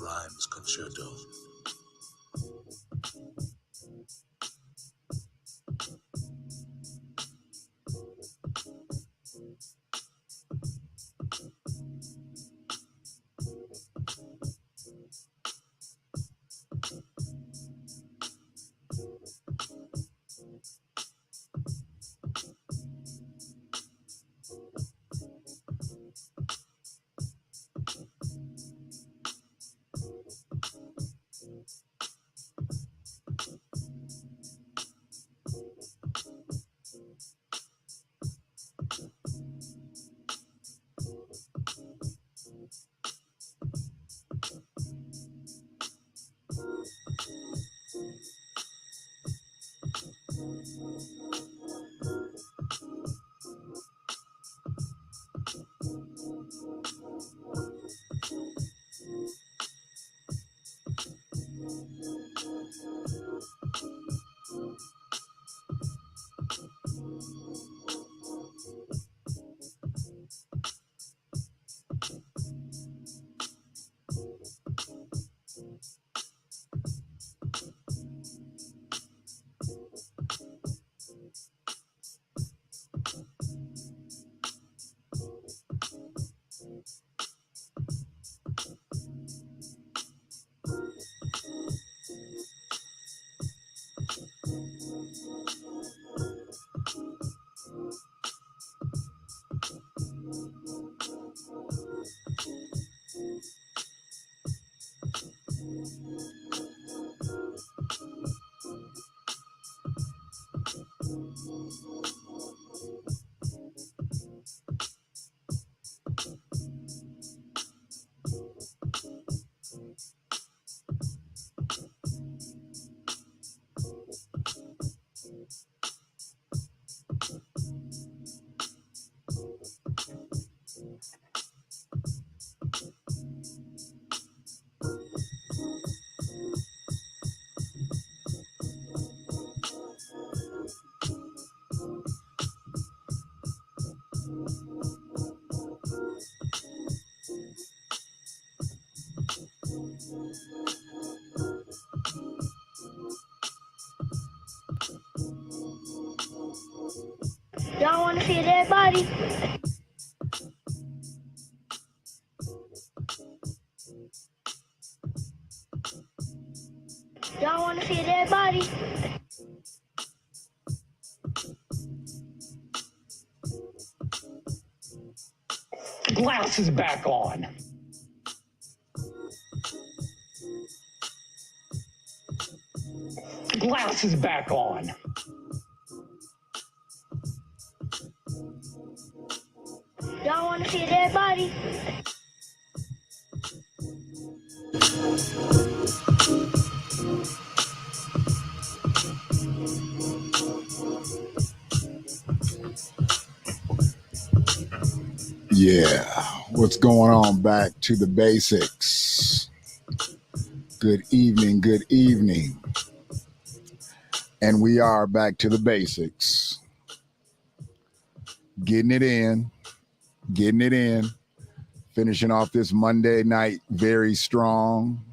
Rhymes Concerto. Y'all want to see a dead body? Y'all want to see a dead body? Glasses back on. Glasses back on. Y'all want to see a dead body? Yeah, what's going on? Back to the basics. Good evening, good evening. And we are back to the basics. Getting it in. Finishing off this Monday night very strong.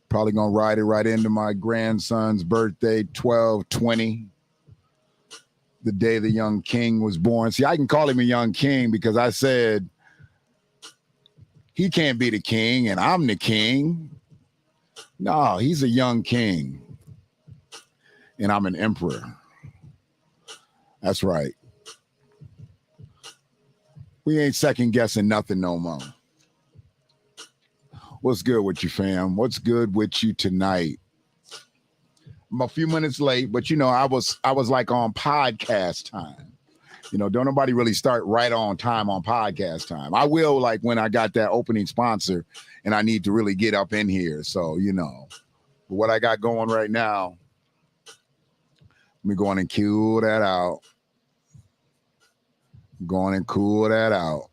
Probably going to ride it right into my grandson's birthday, 12/20. The day the young king was born. See, I can call him a young king because I said he can't be the king and I'm the king. No, he's a young king and I'm an emperor. That's right. We ain't second guessing nothing no more. What's good with you, fam? What's good with you tonight? I'm a few minutes late, but you know, I was like on podcast time. You know, don't nobody really start right on time on podcast time. I will like when I got that opening sponsor and I need to really get up in here. So, you know, what I got going right now, let me go on and cool that out. Going and cool that out.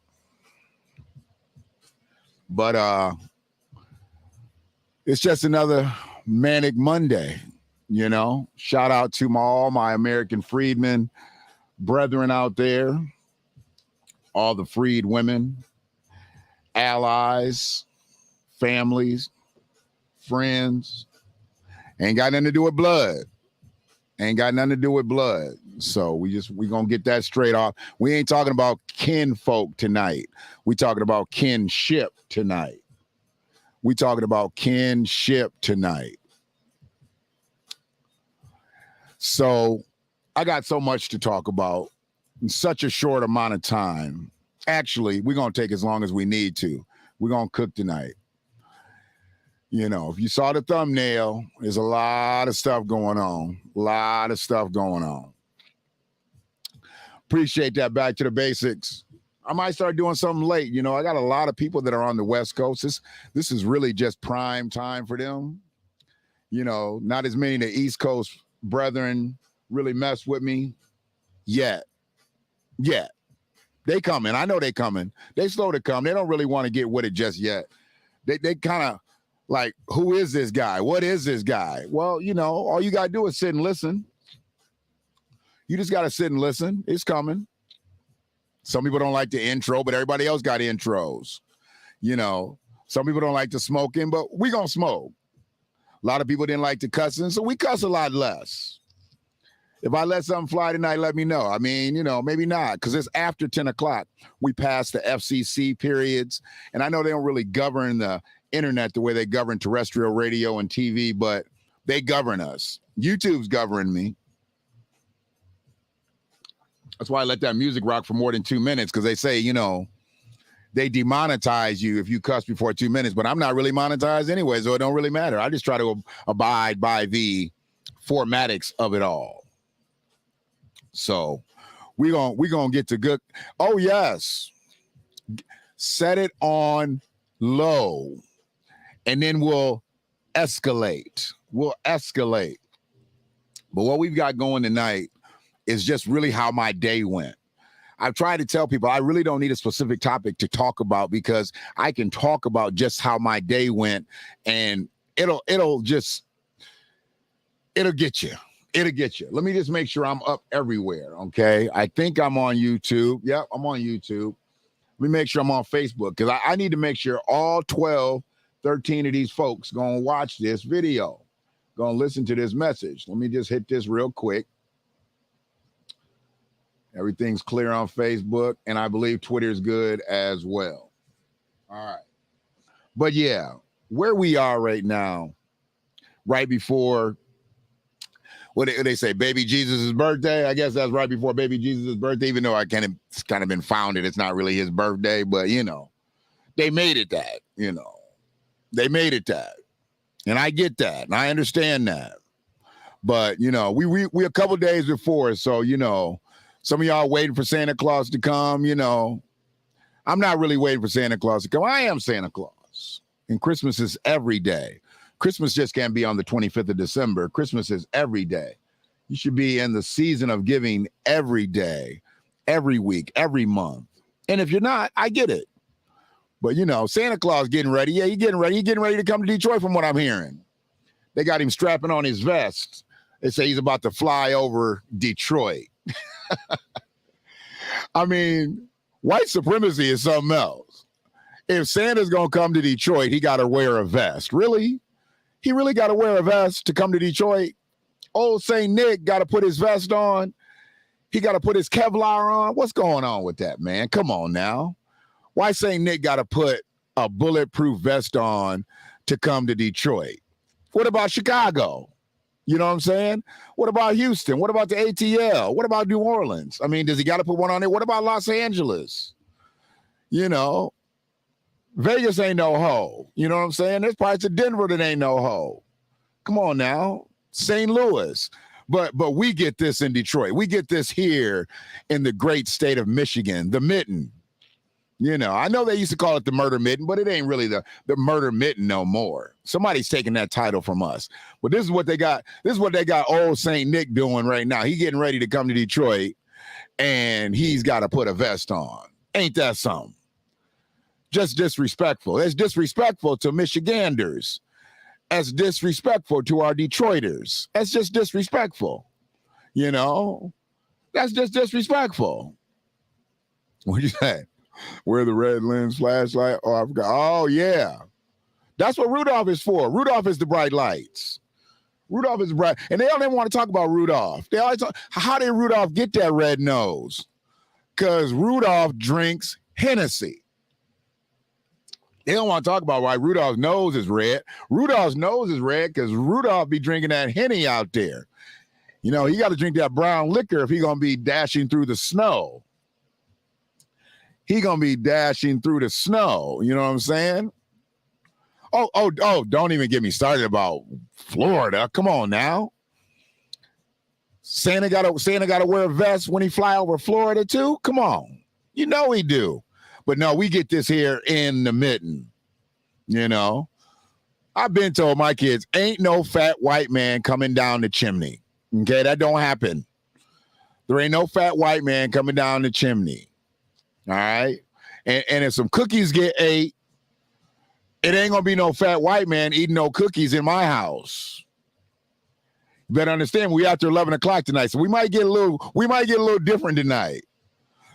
But it's just another manic Monday, you know. Shout out to all my American freedmen brethren out there, all the freed women, allies, families, friends. Ain't got nothing to do with blood. Ain't got nothing to do with blood. So we gonna get that straight off. We ain't talking about kinfolk tonight. We talking about kinship tonight. We talking about kinship tonight. So I got so much to talk about in such a short amount of time. Actually, we're going to take as long as we need to. We're going to cook tonight. You know, if you saw the thumbnail, there's a lot of stuff going on. A lot of stuff going on. Appreciate that. Back to the basics. I might start doing something late. You know, I got a lot of people that are on the West Coast. This is really just prime time for them. You know, not as many of the East Coast brethren really mess with me yet. They coming. I know they coming. They slow to come. They don't really want to get with it just yet. They kind of like, who is this guy? What is this guy? Well, you know, all you got to do is sit and listen. You just got to sit and listen. It's coming. Some people don't like the intro, but everybody else got intros. You know, some people don't like the smoking, but we going to smoke. A lot of people didn't like the cussing, so we cuss a lot less. If I let something fly tonight, let me know. I mean, you know, maybe not, because it's after 10 o'clock. We passed the FCC periods, and I know they don't really govern the internet the way they govern terrestrial radio and TV, but they govern us. YouTube's governing me. That's why I let that music rock for more than 2 minutes, because they say, you know, they demonetize you if you cuss before 2 minutes, but I'm not really monetized anyway, so it don't really matter. I just try to abide by the formatics of it all. So we gonna get to good. Oh yes, set it on low, and then we'll escalate. We'll escalate. But what we've got going tonight is just really how my day went. I've tried to tell people I really don't need a specific topic to talk about, because I can talk about just how my day went, and it'll get you. It'll get you. Let me just make sure I'm up everywhere, okay? I think I'm on YouTube. Yep, I'm on YouTube. Let me make sure I'm on Facebook, because I need to make sure all 12, 13 of these folks going to watch this video, going to listen to this message. Let me just hit this real quick. Everything's clear on Facebook, and I believe Twitter is good as well. All right. But yeah, where we are right now, right before what they say, baby Jesus' birthday. I guess that's right before baby Jesus' birthday, even though it's kind of been founded. It's not really his birthday, but, you know, they made it that, you know. They made it that. And I get that, and I understand that. But, you know, we a couple days before, so, you know, some of y'all waiting for Santa Claus to come, you know. I'm not really waiting for Santa Claus to come. I am Santa Claus. And Christmas is every day. Christmas just can't be on the 25th of December. Christmas is every day. You should be in the season of giving every day, every week, every month. And if you're not, I get it. But, you know, Santa Claus getting ready. Yeah, he's getting ready. He's getting ready to come to Detroit from what I'm hearing. They got him strapping on his vest. They say he's about to fly over Detroit. I mean, white supremacy is something else. If Santa's going to come to Detroit, he got to wear a vest. Really? He really got to wear a vest to come to Detroit? Old St. Nick got to put his vest on. He got to put his Kevlar on. What's going on with that, man? Come on now. Why St. Nick got to put a bulletproof vest on to come to Detroit? What about Chicago? You know what I'm saying? What about Houston? What about the ATL? What about New Orleans? I mean, does he got to put one on there? What about Los Angeles? You know, Vegas ain't no hoe. You know what I'm saying? There's parts of Denver that ain't no hoe. Come on now. St. Louis. But we get this in Detroit. We get this here in the great state of Michigan, the Mitten. You know, I know they used to call it the Murder Mitten, but it ain't really the Murder Mitten no more. Somebody's taking that title from us. But this is what they got. This is what they got old St. Nick doing right now. He getting ready to come to Detroit, and he's got to put a vest on. Ain't that something? Just disrespectful. It's disrespectful to Michiganders. That's disrespectful to our Detroiters. That's just disrespectful. You know, that's just disrespectful. What you say? Wear the red lens flashlight. Oh, I forgot. Oh, yeah. That's what Rudolph is for. Rudolph is the bright lights. Rudolph is bright. And they don't even want to talk about Rudolph. They always talk, how did Rudolph get that red nose? Because Rudolph drinks Hennessy. They don't want to talk about why Rudolph's nose is red. Rudolph's nose is red because Rudolph be drinking that Henny out there. You know, he got to drink that brown liquor if he's going to be dashing through the snow. He going to be dashing through the snow. You know what I'm saying? Oh, don't even get me started about Florida. Come on now. Santa got to wear a vest when he fly over Florida too? Come on. You know he do. But no, we get this here in the mitten. You know, I've been told my kids, ain't no fat white man coming down the chimney. Okay, that don't happen. There ain't no fat white man coming down the chimney. All right? And if some cookies get ate, it ain't gonna be no fat white man eating no cookies in my house. You better understand, we after 11 o'clock tonight, so we might get a little different tonight.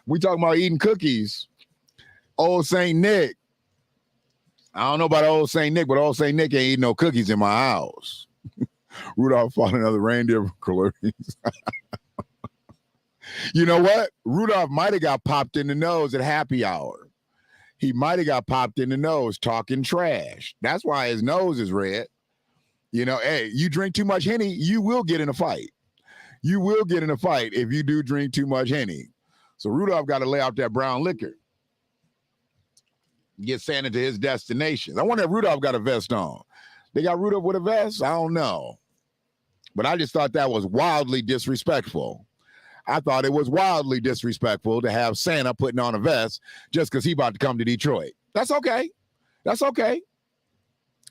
We talking about eating cookies. Old Saint Nick. I don't know about old Saint Nick, but old Saint Nick ain't eating no cookies in my house. Rudolph fought another reindeer calories. You know what? Rudolph might have got popped in the nose at happy hour. He might have got popped in the nose talking trash. That's why his nose is red. You know, hey, you drink too much Henny, you will get in a fight. You will get in a fight if you do drink too much Henny. So Rudolph got to lay out that brown liquor. Get Santa to his destination. I wonder if Rudolph got a vest on. They got Rudolph with a vest? I don't know. But I just thought that was wildly disrespectful. I thought it was wildly disrespectful to have Santa putting on a vest just because he about to come to Detroit. That's okay. That's okay.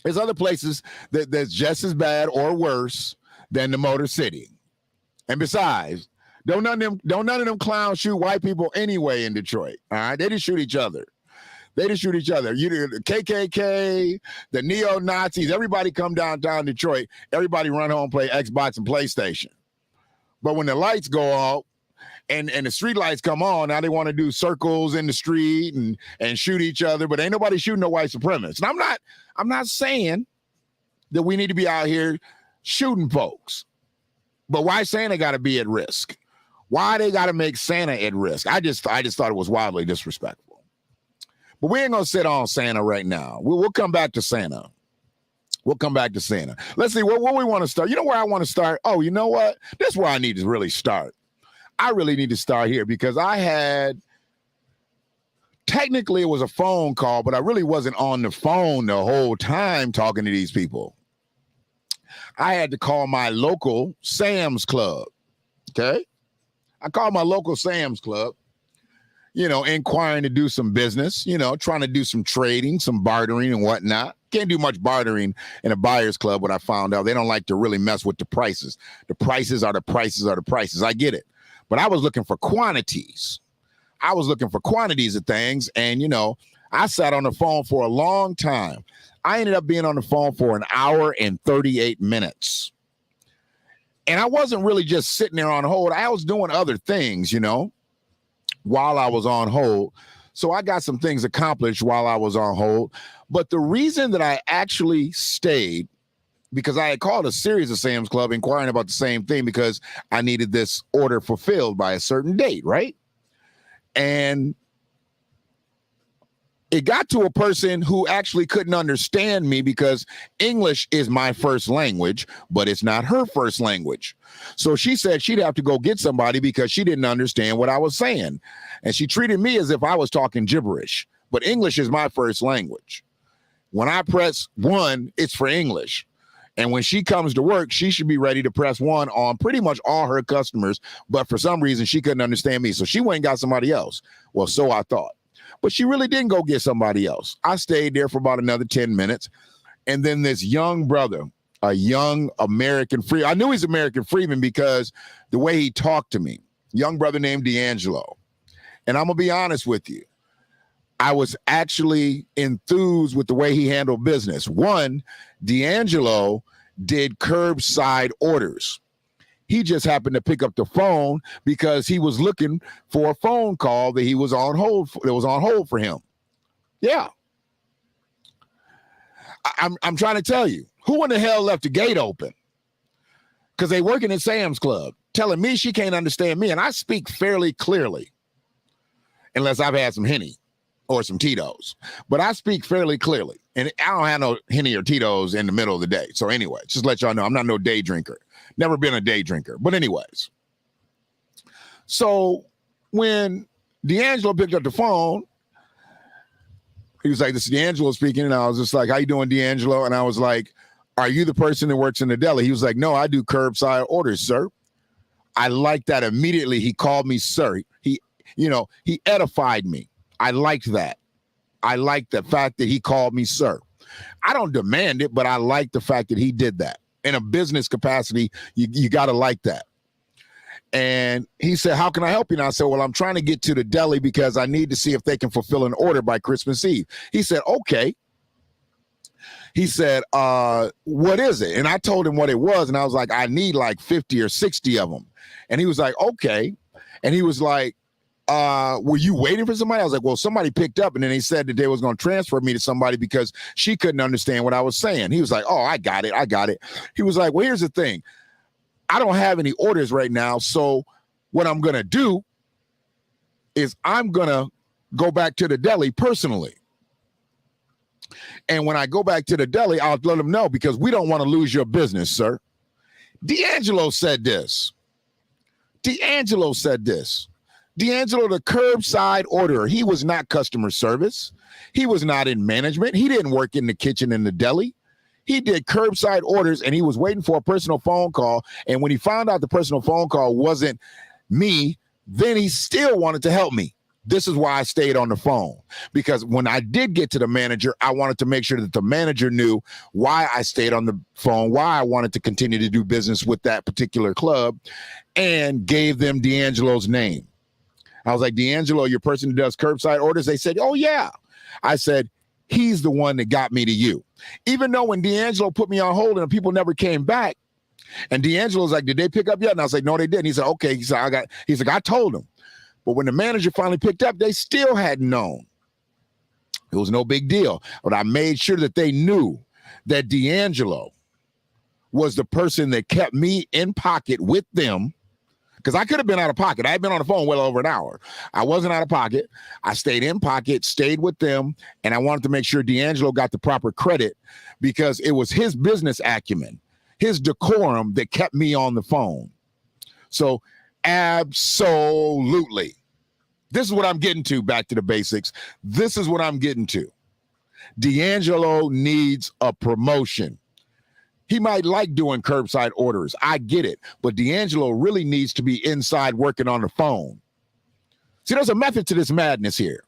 There's other places that's just as bad or worse than the Motor City. And besides, don't none of them clowns shoot white people anyway in Detroit. All right, they just shoot each other. They just shoot each other. You the KKK, the neo-Nazis, everybody come downtown Detroit. Everybody run home, play Xbox and PlayStation. But when the lights go off and the street lights come on, now they want to do circles in the street and shoot each other. But ain't nobody shooting no white supremacists. And I'm not saying that we need to be out here shooting folks. But why Santa got to be at risk? Why they got to make Santa at risk? I just thought it was wildly disrespectful. But we ain't going to sit on Santa right now. We'll come back to Santa. We'll come back to Santa. Let's see, what we want to start. You know where I want to start? Oh, you know what? That's where I need to really start. I really need to start here because technically it was a phone call, but I really wasn't on the phone the whole time talking to these people. I had to call my local Sam's Club, okay? I called my local Sam's Club, you know, inquiring to do some business, you know, trying to do some trading, some bartering and whatnot. Can't do much bartering in a buyer's club, what I found out. They don't like to really mess with the prices. The prices are the prices are the prices. I get it. But I was looking for quantities. I was looking for quantities of things. And, you know, I sat on the phone for a long time. I ended up being on the phone for an hour and 38 minutes. And I wasn't really just sitting there on hold. I was doing other things, you know, while I was on hold. So I got some things accomplished while I was on hold. But the reason that I actually stayed, because I had called a series of Sam's Club inquiring about the same thing because I needed this order fulfilled by a certain date, right? And it got to a person who actually couldn't understand me because English is my first language, but it's not her first language. So she said she'd have to go get somebody because she didn't understand what I was saying. And she treated me as if I was talking gibberish, but English is my first language. When I press 1, it's for English. And when she comes to work, she should be ready to press 1 on pretty much all her customers. But for some reason, she couldn't understand me. So she went and got somebody else. Well, so I thought. But she really didn't go get somebody else. I stayed there for about another 10 minutes. And then this young brother, a young American free, I knew he's American freedman because the way he talked to me, young brother named D'Angelo. And I'm going to be honest with you. I was actually enthused with the way he handled business. One, D'Angelo did curbside orders. He just happened to pick up the phone because he was looking for a phone call that he was on hold for, that was on hold for him. Yeah. I'm trying to tell you, who in the hell left the gate open? Because they working at Sam's Club, telling me she can't understand me, and I speak fairly clearly, unless I've had some Henny or some Tito's. But I speak fairly clearly, and I don't have no Henny or Tito's in the middle of the day. So anyway, just let y'all know, I'm not no day drinker. Never been a day drinker. But anyways, so when D'Angelo picked up the phone, he was like, "This is D'Angelo speaking," and I was just like, "How you doing, D'Angelo?" And I was like, "Are you the person that works in the deli?" He was like, "No, I do curbside orders, sir." I liked that immediately. He called me sir. He edified me. I liked that. I liked the fact that he called me sir. I don't demand it, but I like the fact that he did that. In a business capacity, you got to like that. And he said, "How can I help you?" And I said, "Well, I'm trying to get to the deli because I need to see if they can fulfill an order by Christmas Eve." He said, "Okay." He said, "What is it?" And I told him what it was. And I was like, "I need like 50 or 60 of them. And he was like, "Okay." And he was like, "Were you waiting for somebody?" I was like, "Well, somebody picked up." And then he said that they was going to transfer me to somebody because she couldn't understand what I was saying. He was like, "Oh, I got it. He was like, "Well, here's the thing. I don't have any orders right now. So what I'm going to do is I'm going to go back to the deli personally. And when I go back to the deli, I'll let them know because we don't want to lose your business, sir." D'Angelo said this. D'Angelo, the curbside orderer, he was not customer service. He was not in management. He didn't work in the kitchen in the deli. He did curbside orders, and he was waiting for a personal phone call. And when he found out the personal phone call wasn't me, then he still wanted to help me. This is why I stayed on the phone, because when I did get to the manager, I wanted to make sure that the manager knew why I stayed on the phone, why I wanted to continue to do business with that particular club, and gave them D'Angelo's name. I was like, "D'Angelo, your person who does curbside orders?" They said, "Oh, yeah." I said, "He's the one that got me to you." Even though when D'Angelo put me on hold and people never came back, and D'Angelo's like, "Did they pick up yet?" And I was like, "No, they didn't." He said, "Okay." He's like, "I told him." But when the manager finally picked up, they still hadn't known. It was no big deal. But I made sure that they knew that D'Angelo was the person that kept me in pocket with them, because I could have been out of pocket. I had been on the phone well over an hour. I wasn't out of pocket. I stayed in pocket, stayed with them, and I wanted to make sure D'Angelo got the proper credit because it was his business acumen, his decorum that kept me on the phone. So absolutely. This is what I'm getting to, back to the basics. This is what I'm getting to. D'Angelo needs a promotion. He might like doing curbside orders. I get it. But D'Angelo really needs to be inside working on the phone. See, there's a method to this madness here.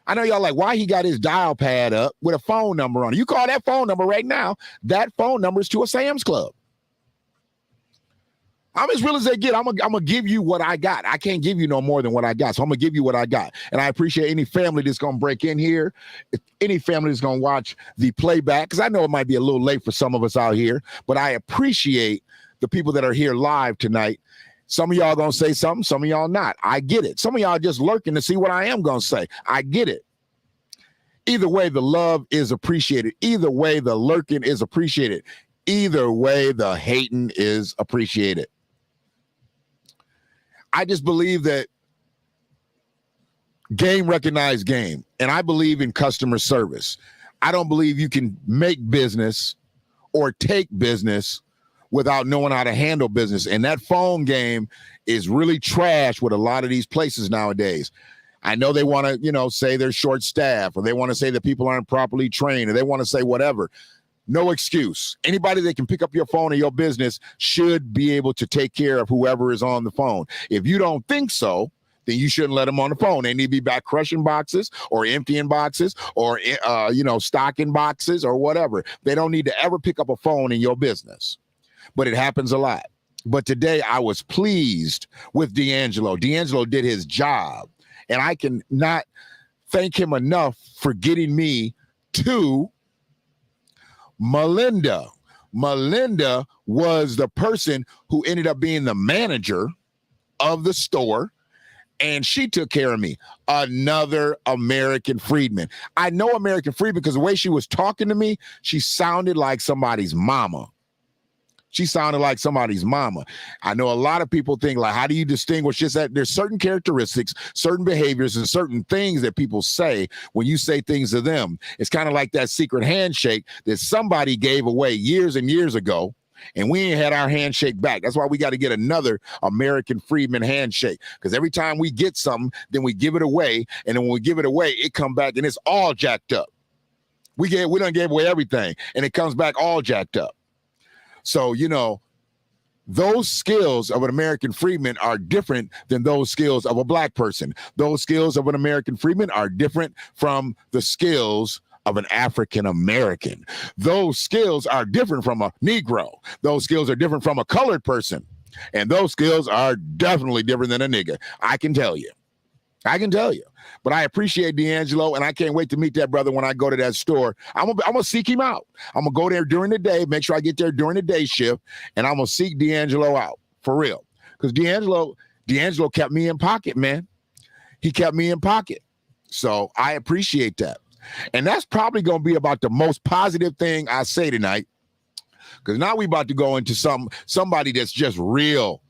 I know y'all like, why he got his dial pad up with a phone number on it. You call that phone number right now, that phone number is to a Sam's Club. I'm as real as they get. I'm gonna give you what I got. I can't give you no more than what I got. So I'm gonna give you what I got. And I appreciate any family that's gonna break in here, any family that's gonna watch the playback, because I know it might be a little late for some of us out here, but I appreciate the people that are here live tonight. Some of y'all gonna say something, some of y'all not. I get it. Some of y'all just lurking to see what I am gonna say. I get it. Either way, the love is appreciated. Either way, the lurking is appreciated. Either way, the hating is appreciated. I just believe that game recognized game, and I believe in customer service. I don't believe you can make business or take business without knowing how to handle business. And that phone game is really trash with a lot of these places nowadays. I know they want to, say they're short staffed, or they want to say that people aren't properly trained, or they want to say whatever. No excuse. Anybody that can pick up your phone in your business should be able to take care of whoever is on the phone. If you don't think so, then you shouldn't let them on the phone. They need to be back crushing boxes or emptying boxes or, stocking boxes or whatever. They don't need to ever pick up a phone in your business. But it happens a lot. But today I was pleased with D'Angelo. D'Angelo did his job. And I can not thank him enough for getting me to Melinda. Melinda was the person who ended up being the manager of the store. And she took care of me. Another American freedman. I know American freedman because the way she was talking to me, she sounded like somebody's mama. She sounded like somebody's mama. I know a lot of people think, like, how do you distinguish just that? There's certain characteristics, certain behaviors, and certain things that people say when you say things to them. It's kind of like that secret handshake that somebody gave away years and years ago, and we ain't had our handshake back. That's why we got to get another American freedman handshake, because every time we get something, then we give it away, and then when we give it away, it come back, and it's all jacked up. We done gave away everything, and it comes back all jacked up. So, you know, those skills of an American freedman are different than those skills of a black person. Those skills of an American freedman are different from the skills of an African American. Those skills are different from a Negro. Those skills are different from a colored person. And those skills are definitely different than a nigga. I can tell you. But I appreciate D'Angelo, and I can't wait to meet that brother when I go to that store. I'm gonna seek him out. I'm gonna go there during the day, make sure I get there during the day shift, and I'm gonna seek D'Angelo out for real. Because D'Angelo kept me in pocket, man. He kept me in pocket. So I appreciate that. And that's probably gonna be about the most positive thing I say tonight. Because now we about to go into somebody that's just real,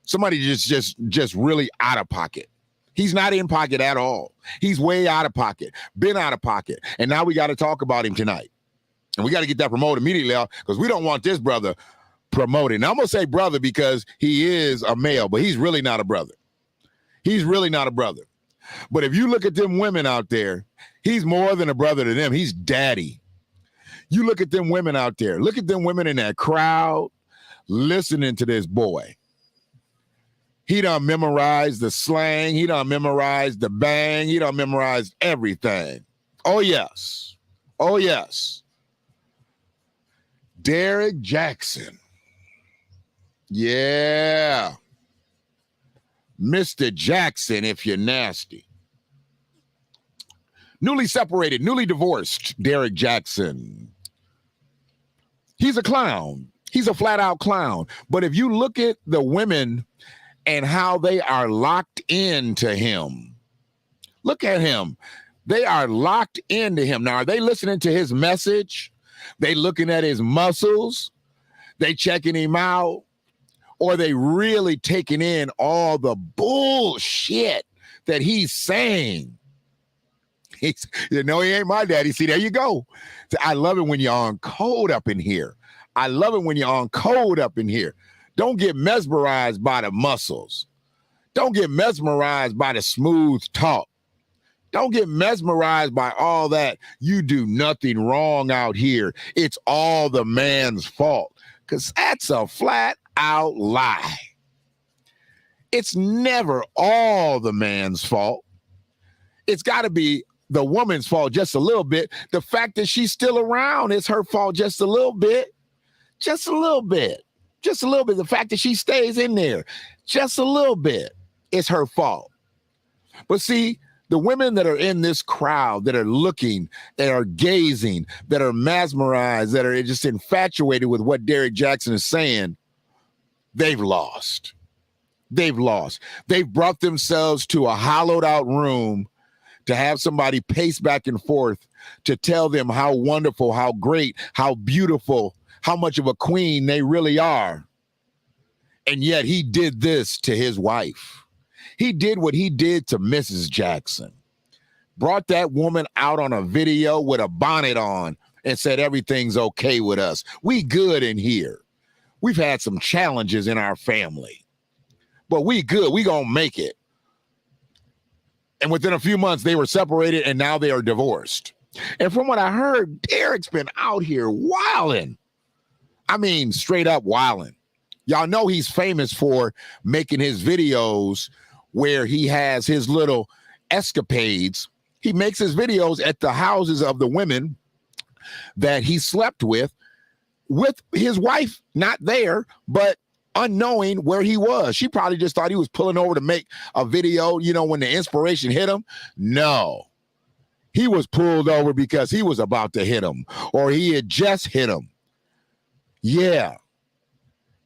somebody just really out of pocket. He's not in pocket at all. He's way out of pocket, been out of pocket. And now we got to talk about him tonight. And we got to get that promoted immediately because we don't want this brother promoted. Now, I'm going to say brother because he is a male, but he's really not a brother. He's really not a brother. But if you look at them women out there, he's more than a brother to them. He's daddy. You look at them women out there. Look at them women in that crowd listening to this boy. He done memorized the slang. He done memorized the bang. He done memorized everything. Oh, yes. Oh, yes. Derek Jackson. Yeah. Mr. Jackson, if you're nasty. Newly separated, newly divorced Derek Jackson. He's a clown. He's a flat-out clown. But if you look at the women and how they are locked into him. Look at him. They are locked into him. Now, are they listening to his message? They looking at his muscles? They checking him out? Or are they really taking in all the bullshit that he's saying? He ain't my daddy. See, there you go. I love it when you're on code up in here. Don't get mesmerized by the muscles. Don't get mesmerized by the smooth talk. Don't get mesmerized by all that. You do nothing wrong out here. It's all the man's fault. Because that's a flat out lie. It's never all the man's fault. It's got to be the woman's fault just a little bit. The fact that she's still around is her fault just a little bit. Just a little bit. Just a little bit. The fact that she stays in there, just a little bit, is her fault. But see, the women that are in this crowd, that are looking, that are gazing, that are mesmerized, that are just infatuated with what Derek Jackson is saying, they've lost. They've lost. They've brought themselves to a hollowed out room to have somebody pace back and forth to tell them how wonderful, how great, how beautiful, how much of a queen they really are. And yet he did this to his wife. He did what he did to Mrs. Jackson. Brought that woman out on a video with a bonnet on and said, everything's okay with us. We good in here. We've had some challenges in our family, but we good. We gonna make it. And within a few months, they were separated and now they are divorced. And from what I heard, Derek's been out here wilding. I mean, straight up wilding. Y'all know he's famous for making his videos where he has his little escapades. He makes his videos at the houses of the women that he slept with his wife not there, but unknowing where he was. She probably just thought he was pulling over to make a video, you know, when the inspiration hit him. No, he was pulled over because he was about to hit him, or he had just hit him. Yeah.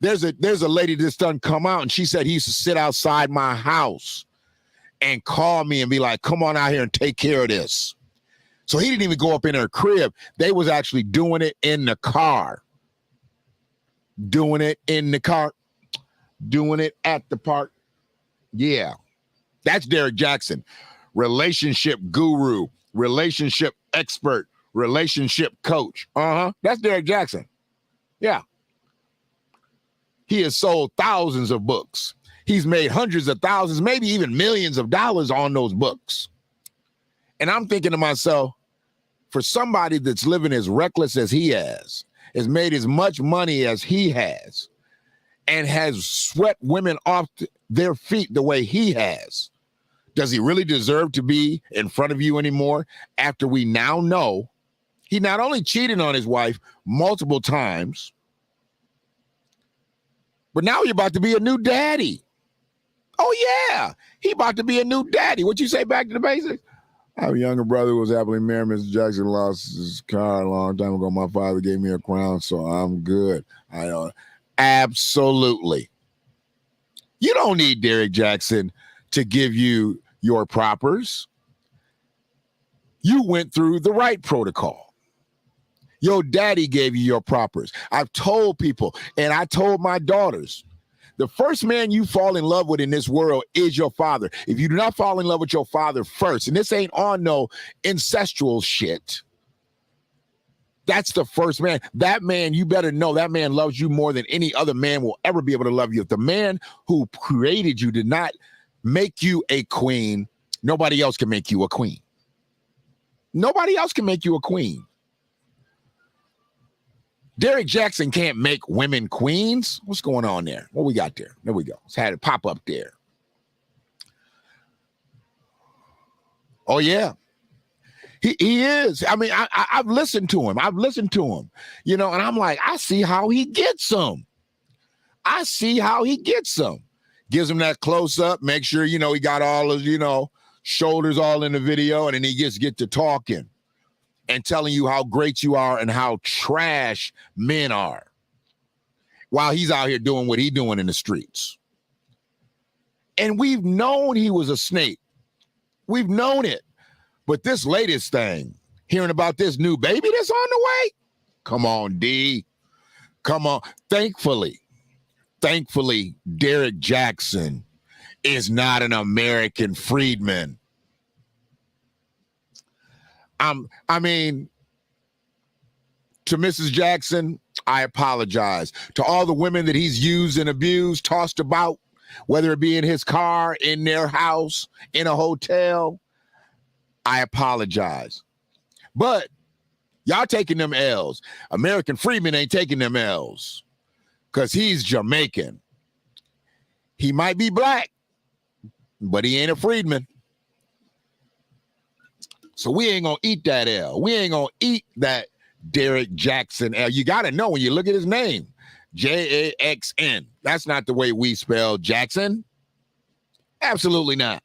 There's a lady that's done come out and she said he used to sit outside my house and call me and be like, come on out here and take care of this. So he didn't even go up in her crib. They was actually doing it in the car. Doing it in the car. Doing it at the park. Yeah. That's Derek Jackson. Relationship guru. Relationship expert. Relationship coach. That's Derek Jackson. Yeah. He has sold thousands of books. He's made hundreds of thousands, maybe even millions of dollars on those books. And I'm thinking to myself, for somebody that's living as reckless as he has made as much money as he has, and has swept women off their feet the way he has, does he really deserve to be in front of you anymore after we now know he not only cheated on his wife multiple times, but now he's about to be a new daddy. Oh, yeah. He about to be a new daddy. What you say, back to the basics? I have a younger brother who was happily married. Mr. Jackson lost his car a long time ago. My father gave me a crown, so I'm good. I don't. Absolutely. You don't need Derek Jackson to give you your propers. You went through the right protocol. Your daddy gave you your propers. I've told people, and I told my daughters, the first man you fall in love with in this world is your father. If you do not fall in love with your father first, and this ain't on no ancestral shit, that's the first man. That man, you better know that man loves you more than any other man will ever be able to love you. If the man who created you did not make you a queen, nobody else can make you a queen. Nobody else can make you a queen. Derek Jackson can't make women queens. What's going on there? What we got there? There we go. It's had it pop up there. Oh, yeah. He is. I mean, I've listened to him. You know, and I'm like, I see how he gets them. Gives him that close up. Make sure, you know, he got all his, you know, shoulders all in the video. And then he get to talking and telling you how great you are and how trash men are while he's out here doing what he's doing in the streets. And we've known he was a snake. We've known it. But this latest thing, hearing about this new baby that's on the way, come on, D. Come on. Thankfully, Derek Jackson is not an American freedman. I mean, to Mrs. Jackson, I apologize. To all the women that he's used and abused, tossed about, whether it be in his car, in their house, in a hotel, I apologize. But y'all taking them L's. American freedmen ain't taking them L's because he's Jamaican. He might be black, but he ain't a freedman. So we ain't going to eat that L. We ain't going to eat that Derek Jackson L. You got to know when you look at his name, Jackson. That's not the way we spell Jackson. Absolutely not.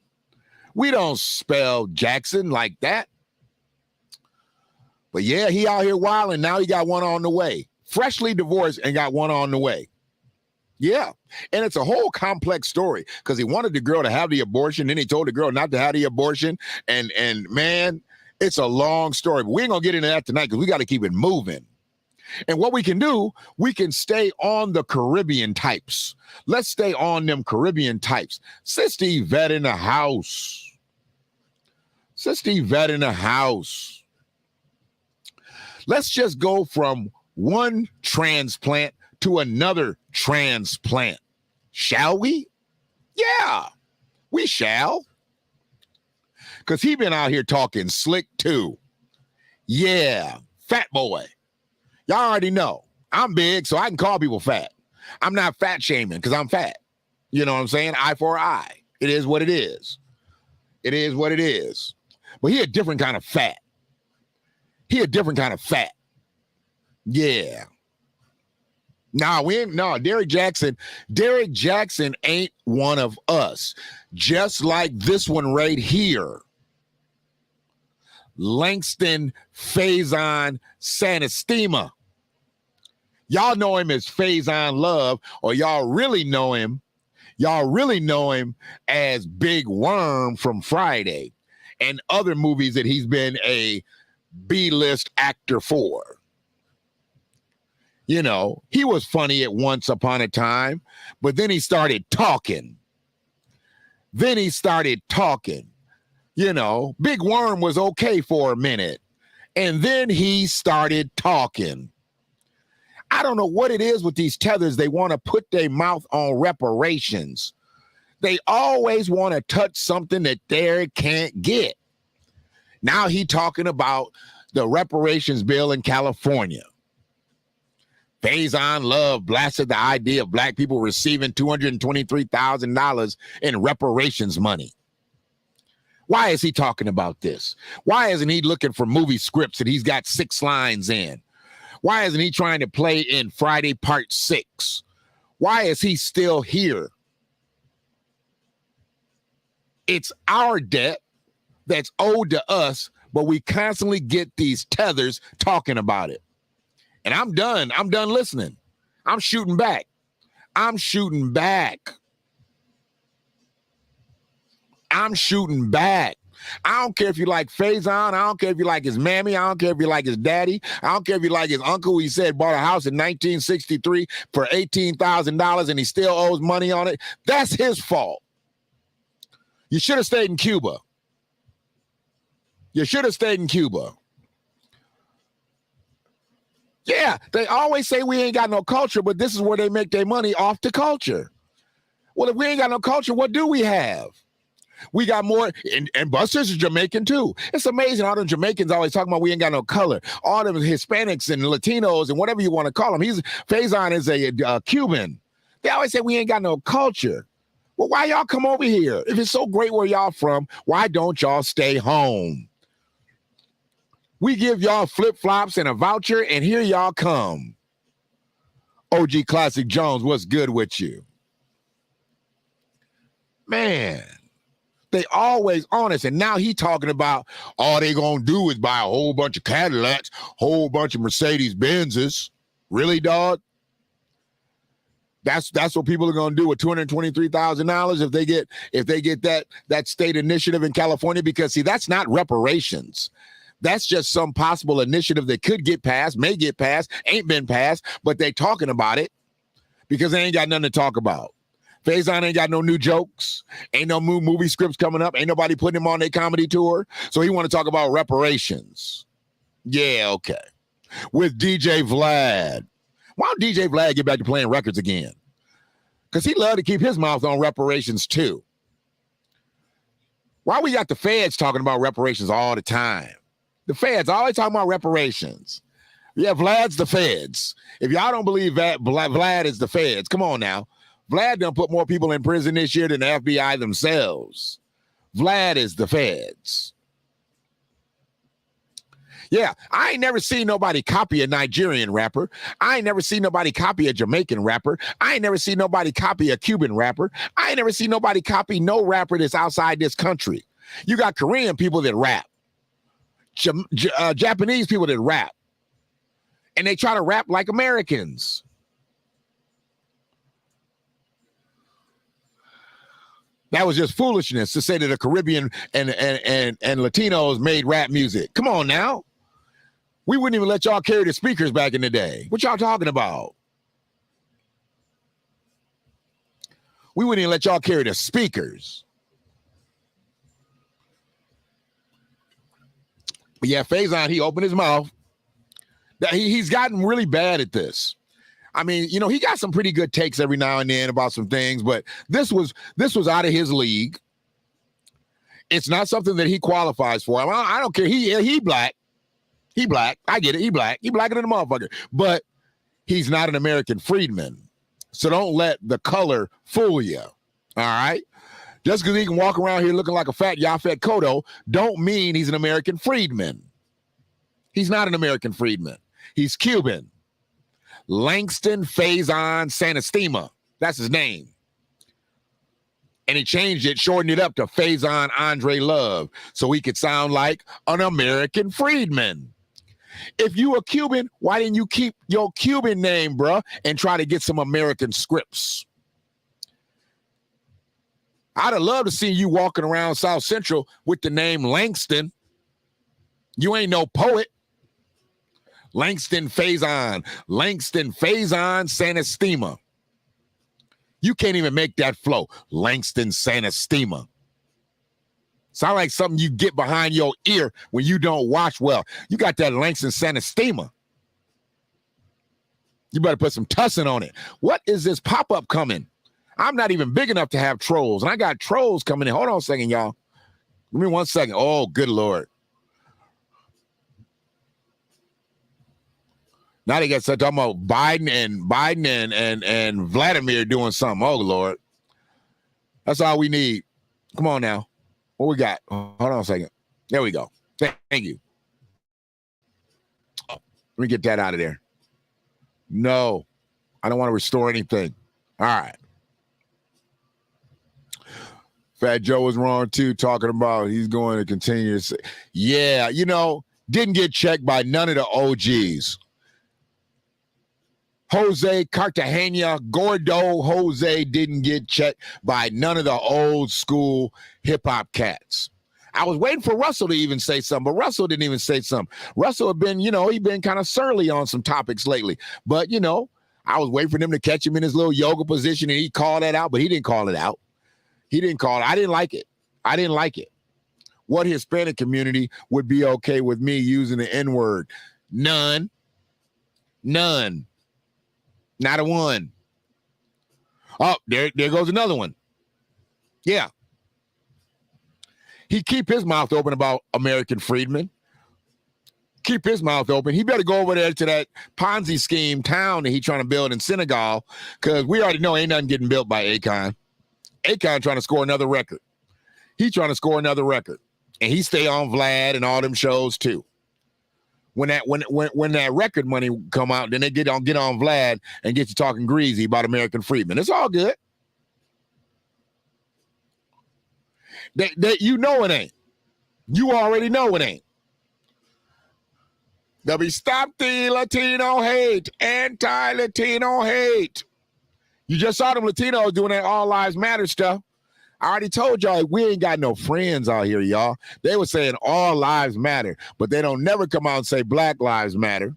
We don't spell Jackson like that. But yeah, he out here wilding. Now he got one on the way. Freshly divorced and got one on the way. Yeah. And it's a whole complex story because he wanted the girl to have the abortion. Then he told the girl not to have the abortion. And man, it's a long story. But we ain't going to get into that tonight because we got to keep it moving. And what we can do, we can stay on the Caribbean types. Let's stay on them Caribbean types. Sister Yvette in the house. Let's just go from one transplant to another transplant. Shall we? Yeah, we shall. Because he been out here talking slick too. Yeah, fat boy. Y'all already know. I'm big, so I can call people fat. I'm not fat shaming because I'm fat. You know what I'm saying? Eye for eye. It is what it is. It is what it is. But he a different kind of fat. Yeah. Derek Jackson ain't one of us. Just like this one right here. Langston Faison Sanestema. Y'all know him as Faison Love, or y'all really know him Y'all really know him as Big Worm from Friday and other movies that he's been a B-list actor for. You know, he was funny at once upon a time, but then he started talking. You know, Big Worm was okay for a minute, and then he started talking. I don't know what it is with these tethers. They want to put their mouth on reparations. They always want to touch something that they can't get. Now he talking about the reparations bill in California. Faison Love blasted the idea of black people receiving $223,000 in reparations money. Why is he talking about this? Why isn't he looking for movie scripts that he's got 6 lines in? Why isn't he trying to play in Friday Part 6? Why is he still here? It's our debt that's owed to us, but we constantly get these tethers talking about it. And I'm done. I'm done listening. I'm shooting back. I don't care if you like Faison. I don't care if you like his mammy. I don't care if you like his daddy. I don't care if you like his uncle who he said bought a house in 1963 for $18,000 and he still owes money on it. That's his fault. You should have stayed in Cuba. Yeah, they always say we ain't got no culture, but this is where they make their money, off the culture. Well, if we ain't got no culture, what do we have? We got more, and Buster's is Jamaican too. It's amazing how the Jamaicans always talking about we ain't got no color. All the Hispanics and Latinos and whatever you want to call them. Faison is a Cuban. They always say we ain't got no culture. Well, why y'all come over here? If it's so great where y'all from, why don't y'all stay home? We give y'all flip-flops and a voucher, and here y'all come. OG Classic Jones, what's good with you? Man. They always honest, and now he talking about all they gonna do is buy a whole bunch of Cadillacs, whole bunch of Mercedes Benzes. Really, dog? That's what people are gonna do with $223,000 if they get that state initiative in California. Because see, that's not reparations. That's just some possible initiative that could get passed, may get passed, ain't been passed, but they talking about it because they ain't got nothing to talk about. Faison ain't got no new jokes. Ain't no movie scripts coming up. Ain't nobody putting him on their comedy tour. So he want to talk about reparations. Yeah, okay. With DJ Vlad. Why don't DJ Vlad get back to playing records again? Because he love to keep his mouth on reparations too. Why we got the feds talking about reparations all the time? The feds always talking about reparations. Yeah, Vlad's the feds. If y'all don't believe that Vlad is the feds, come on now. Vlad done put more people in prison this year than the FBI themselves. Vlad is the feds. Yeah, I ain't never seen nobody copy a Nigerian rapper. I ain't never seen nobody copy a Jamaican rapper. I ain't never seen nobody copy a Cuban rapper. I ain't never seen nobody copy no rapper that's outside this country. You got Korean people that rap. Japanese people that rap. And they try to rap like Americans. That was just foolishness to say that the Caribbean and Latinos made rap music. Come on now. We wouldn't even let y'all carry the speakers back in the day. What y'all talking about? We wouldn't even let y'all carry the speakers. But yeah, Faison, he opened his mouth. He's gotten really bad at this. I mean, you know, he got some pretty good takes every now and then about some things, but this was out of his league. It's not something that he qualifies for. I don't care. He black. He black. I get it. He black. He blacker than a motherfucker. But he's not an American freedman. So don't let the color fool you. All right? Just because he can walk around here looking like a fat Yaphet Kotto don't mean he's an American freedman. He's not an American freedman. He's Cuban. Langston Faison Sanestema. That's his name. And he changed it, shortened it up to Faison Andre Love so he could sound like an American freedman. If you a Cuban, why didn't you keep your Cuban name, bruh, and try to get some American scripts? I'd have loved to see you walking around South Central with the name Langston. You ain't no poet. Langston Faison Sanastema. You can't even make that flow. Langston Sanastema. Sound like something you get behind your ear when you don't watch well. You got that Langston Sanastema. You better put some tussin on it. What is this pop-up coming? I'm not even big enough to have trolls, and I got trolls coming in. Hold on a second, y'all. Give me 1 second. Oh, good Lord. Now they got talking about Biden and Vladimir doing something. Oh, Lord. That's all we need. Come on now. What we got? Hold on a second. There we go. Thank you. Oh, let me get that out of there. No, I don't want to restore anything. All right. Fat Joe was wrong, too, talking about he's going to continue to say, yeah, didn't get checked by none of the OGs. Jose Cartagena, Gordo Jose didn't get checked by none of the old school hip-hop cats. I was waiting for Russell to even say something, but Russell didn't even say something. Russell had been, he's been kind of surly on some topics lately. But, I was waiting for them to catch him in his little yoga position, and he called that out, but he didn't call it out. He didn't call it. I didn't like it. What Hispanic community would be okay with me using the N-word? None. Not a one. Oh, there goes another one. Yeah. He keep his mouth open about American freedmen. Keep his mouth open. He better go over there to that Ponzi scheme town that he trying to build in Senegal, because we already know ain't nothing getting built by Akon. Akon trying to score another record. He trying to score another record. And he stay on Vlad and all them shows too. When that record money come out, then they get on Vlad and get you talking greasy about American freedmen. It's all good. It ain't. You already know it ain't. They'll be stop the Latino hate, anti-Latino hate. You just saw them Latinos doing that All Lives Matter stuff. I already told y'all we ain't got no friends out here, y'all. They were saying all lives matter, but they don't never come out and say Black Lives Matter.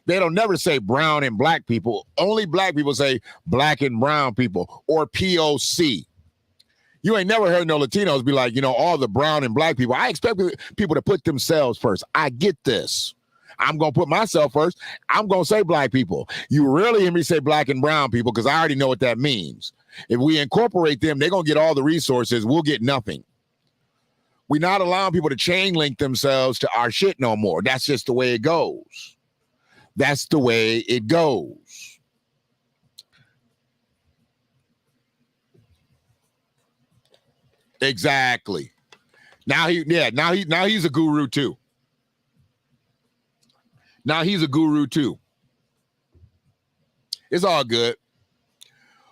They don't never say brown and black people. Only black people say black and brown people or POC. You ain't never heard no Latinos be like, all the brown and black people. I expect people to put themselves first. I get this. I'm going to put myself first. I'm going to say black people. You really hear me say black and brown people because I already know what that means. If we incorporate them, they're going to get all the resources. We'll get nothing. We're not allowing people to chain link themselves to our shit no more. That's just the way it goes. That's the way it goes. Exactly. Now he's a guru too. Now he's a guru too. It's all good.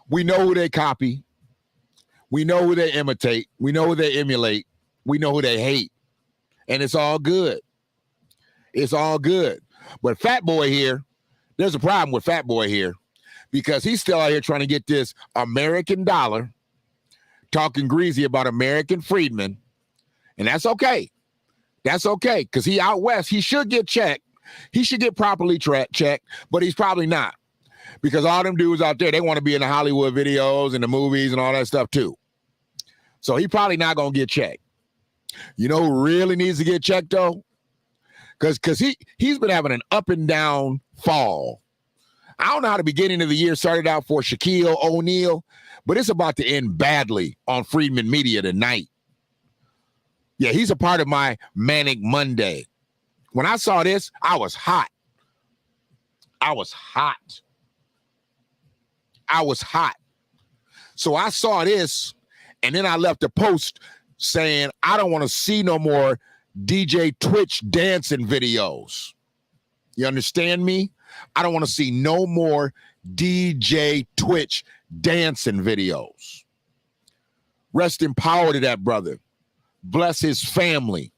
We know who they copy. We know who they imitate. We know who they emulate. We know who they hate. And it's all good. It's all good. But Fat Boy here, there's a problem with Fat Boy here because he's still out here trying to get this American dollar, talking greasy about American freedmen. And that's okay. That's okay because he out west. He should get checked. He should get properly checked, but he's probably not. Because all them dudes out there, they want to be in the Hollywood videos and the movies and all that stuff too. So he probably not going to get checked. You know who really needs to get checked though? Because he's been having an up and down fall. I don't know how the beginning of the year started out for Shaquille O'Neal, but it's about to end badly on Freedman Media tonight. Yeah, he's a part of my Manic Monday. When I saw this, I was hot. So I saw this, and then I left a post saying, I don't want to see no more DJ Twitch dancing videos. You understand me? I don't want to see no more DJ Twitch dancing videos. Rest in power to that brother. Bless his family.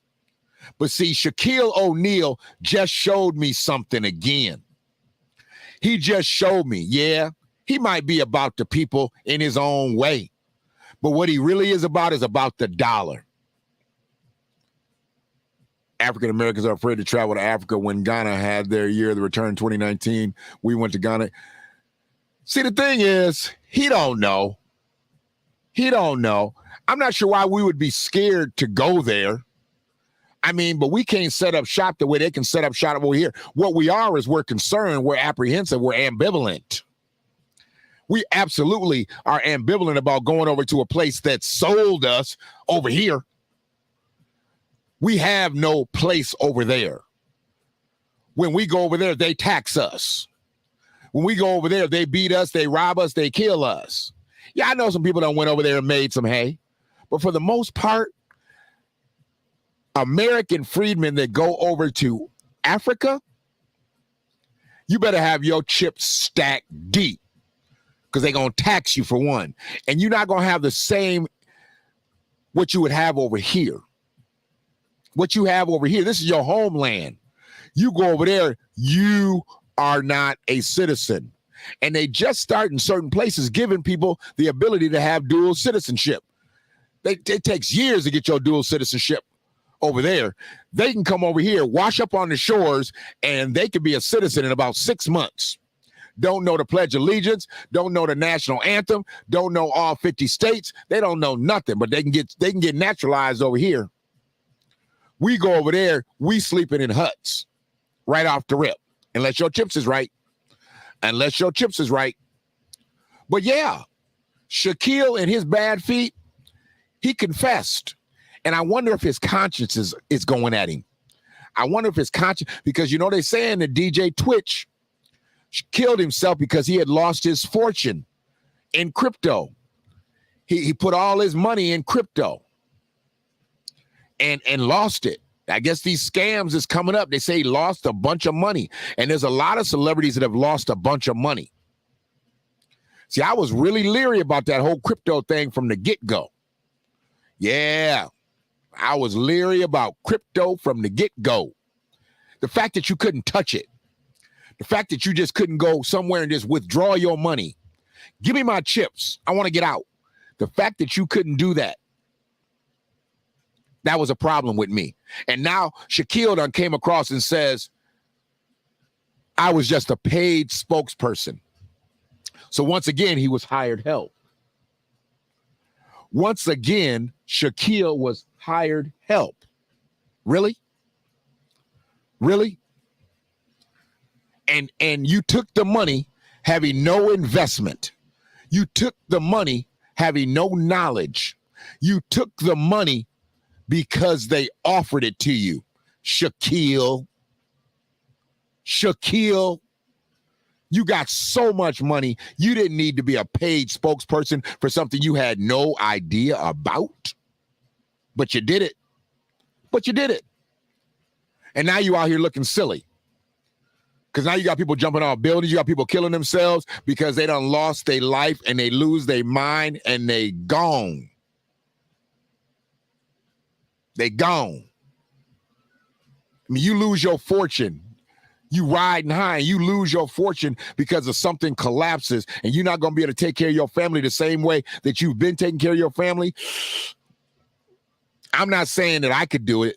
But see, Shaquille O'Neal just showed me something again. He just showed me, yeah, he might be about the people in his own way. But what he really is about the dollar. African Americans are afraid to travel to Africa. When Ghana had their year of the return in 2019, we went to Ghana. See, the thing is, he don't know. He don't know. I'm not sure why we would be scared to go there. I mean, but we can't set up shop the way they can set up shop over here. What we are is we're concerned, we're apprehensive, we're ambivalent. We absolutely are ambivalent about going over to a place that sold us over here. We have no place over there. When we go over there, they tax us. When we go over there, they beat us, they rob us, they kill us. Yeah, I know some people that went over there and made some hay, but for the most part, American freedmen that go over to Africa, you better have your chips stacked deep because they're going to tax you for one. And you're not going to have the same what you would have over here. What you have over here, this is your homeland. You go over there, you are not a citizen. And they just start in certain places giving people the ability to have dual citizenship. It takes years to get your dual citizenship over there. They can come over here, wash up on the shores, and they can be a citizen in about 6 months. Don't know the Pledge of Allegiance, don't know the national anthem, don't know all 50 states. They don't know nothing, but they can get naturalized over here. We go over there, we sleeping in huts right off the rip, unless your chips is right. Unless your chips is right. But yeah, Shaquille and his bad feet, he confessed. And I wonder if his conscience is going at him. I wonder if his conscience, because you know they saying that DJ Twitch killed himself because he had lost his fortune in crypto. He put all his money in crypto and lost it. I guess these scams is coming up. They say he lost a bunch of money. And there's a lot of celebrities that have lost a bunch of money. See, I was really leery about that whole crypto thing from the get-go. Yeah, I was leery about crypto from the get-go. The fact that you couldn't touch it. The fact that you just couldn't go somewhere and just withdraw your money. Give me my chips. I want to get out. The fact that you couldn't do that. That was a problem with me. And now Shaquille done came across and says, I was just a paid spokesperson. So once again, he was hired help. Once again, Shaquille was hired help. Really? Really? And you took the money having no investment. You took the money having no knowledge. You took the money because they offered it to you. Shaquille, you got so much money, you didn't need to be a paid spokesperson for something you had no idea about. But you did it. And now you out here looking silly. Because now you got people jumping off buildings, you got people killing themselves because they done lost their life and they lose their mind and they gone. They gone. I mean, you lose your fortune. You riding high and you lose your fortune because of something collapses and you're not going to be able to take care of your family the same way that you've been taking care of your family. I'm not saying that I could do it.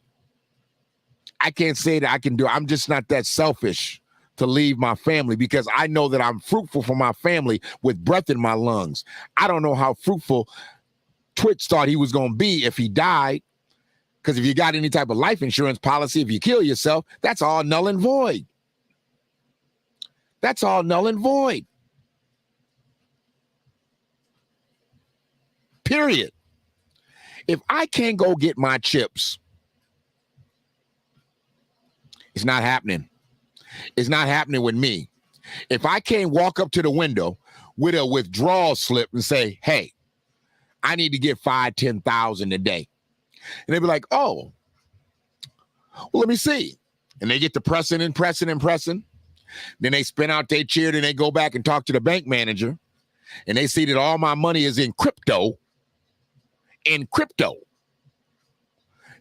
I can't say that I can do it. I'm just not that selfish to leave my family because I know that I'm fruitful for my family with breath in my lungs. I don't know how fruitful Twitch thought he was going to be if he died. Because if you got any type of life insurance policy, if you kill yourself, that's all null and void. That's all null and void. Period. If I can't go get my chips, it's not happening. It's not happening with me. If I can't walk up to the window with a withdrawal slip and say, hey, I need to get 10,000 a day. And they'd be like, oh, well, let me see. And they get to pressing. Then they spin out their chair and they go back and talk to the bank manager. And they see that all my money is in crypto.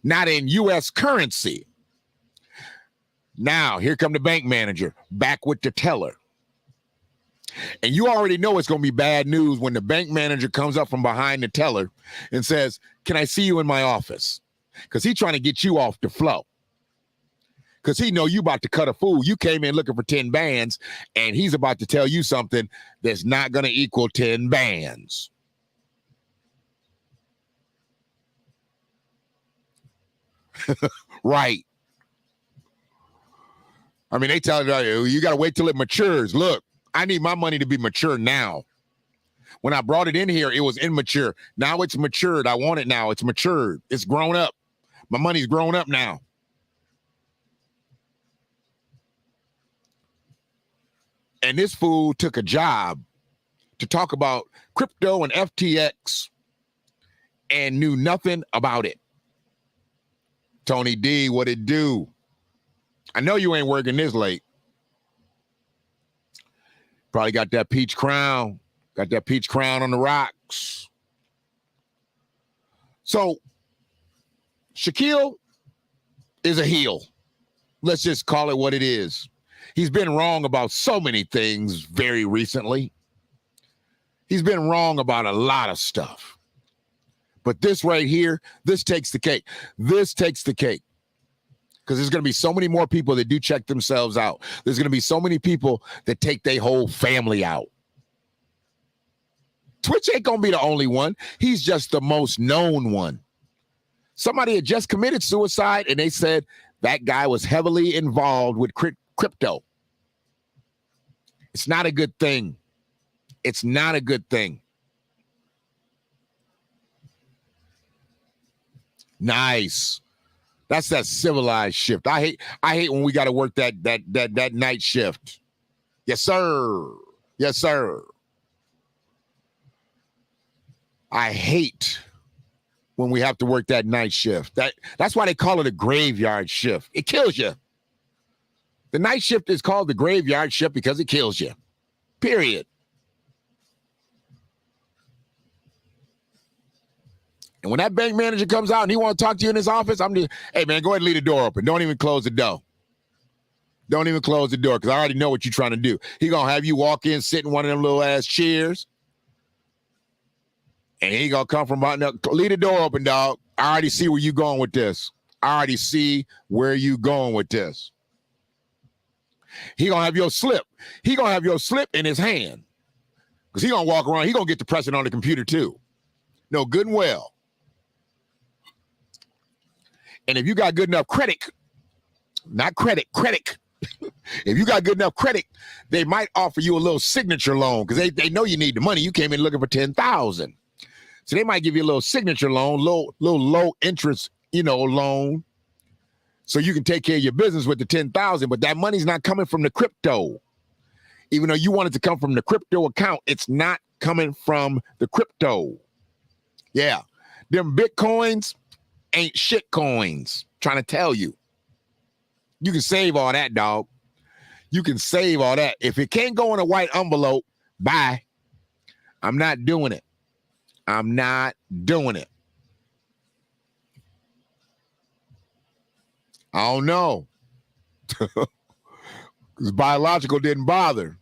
Not in U.S. currency. Now, here come the bank manager back with the teller. And you already know it's going to be bad news when the bank manager comes up from behind the teller and says, "Can I see you in my office?" Because he's trying to get you off the flow. Because he know you about to cut a fool. You came in looking for 10 bands, and he's about to tell you something that's not going to equal 10 bands. Right. I mean, they tell you got to wait till it matures. Look, I need my money to be mature now. When I brought it in here, it was immature. Now it's matured. I want it now. It's matured. It's grown up. My money's grown up now. And this fool took a job to talk about crypto and FTX and knew nothing about it. Tony D, what it do? I know you ain't working this late. Probably got that peach crown. Got that peach crown on the rocks. So, Shaquille is a heel. Let's just call it what it is. He's been wrong about so many things very recently. He's been wrong about a lot of stuff. But this right here, this takes the cake. This takes the cake. Because there's going to be so many more people that do check themselves out. There's going to be so many people that take their whole family out. Twitch ain't going to be the only one. He's just the most known one. Somebody had just committed suicide, and they said that guy was heavily involved with crypto. It's not a good thing. It's not a good thing. Nice. That's that civilized shift. I hate when we got to work that night shift. Yes, sir. Yes, sir. I hate when we have to work that night shift. That's why they call it a graveyard shift. It kills you. The night shift is called the graveyard shift because it kills you. Period. And when that bank manager comes out and he want to talk to you in his office, I'm just, hey, man, go ahead and leave the door open. Don't even close the door. Don't even close the door because I already know what you're trying to do. He going to have you walk in, sit in one of them little ass chairs. And he going to come from behind. Leave the door open, dog. I already see where you going with this. I already see where you going with this. He going to have your slip. He going to have your slip in his hand. Because he going to walk around. He going to get to pressing on the computer too. No, good and well. And if you got good enough credit, not credit, if you got good enough credit, they might offer you a little signature loan because they know you need the money. You came in looking for $10,000. So they might give you a little signature loan, little low interest, loan. So you can take care of your business with the $10,000, but that money's not coming from the crypto. Even though you want it to come from the crypto account, it's not coming from the crypto. Yeah. Them Bitcoins ain't shit coins. Trying to tell you. You can save all that, dog. You can save all that. If it can't go in a white envelope, bye. I'm not doing it. I'm not doing it. I don't know. Because biological didn't bother.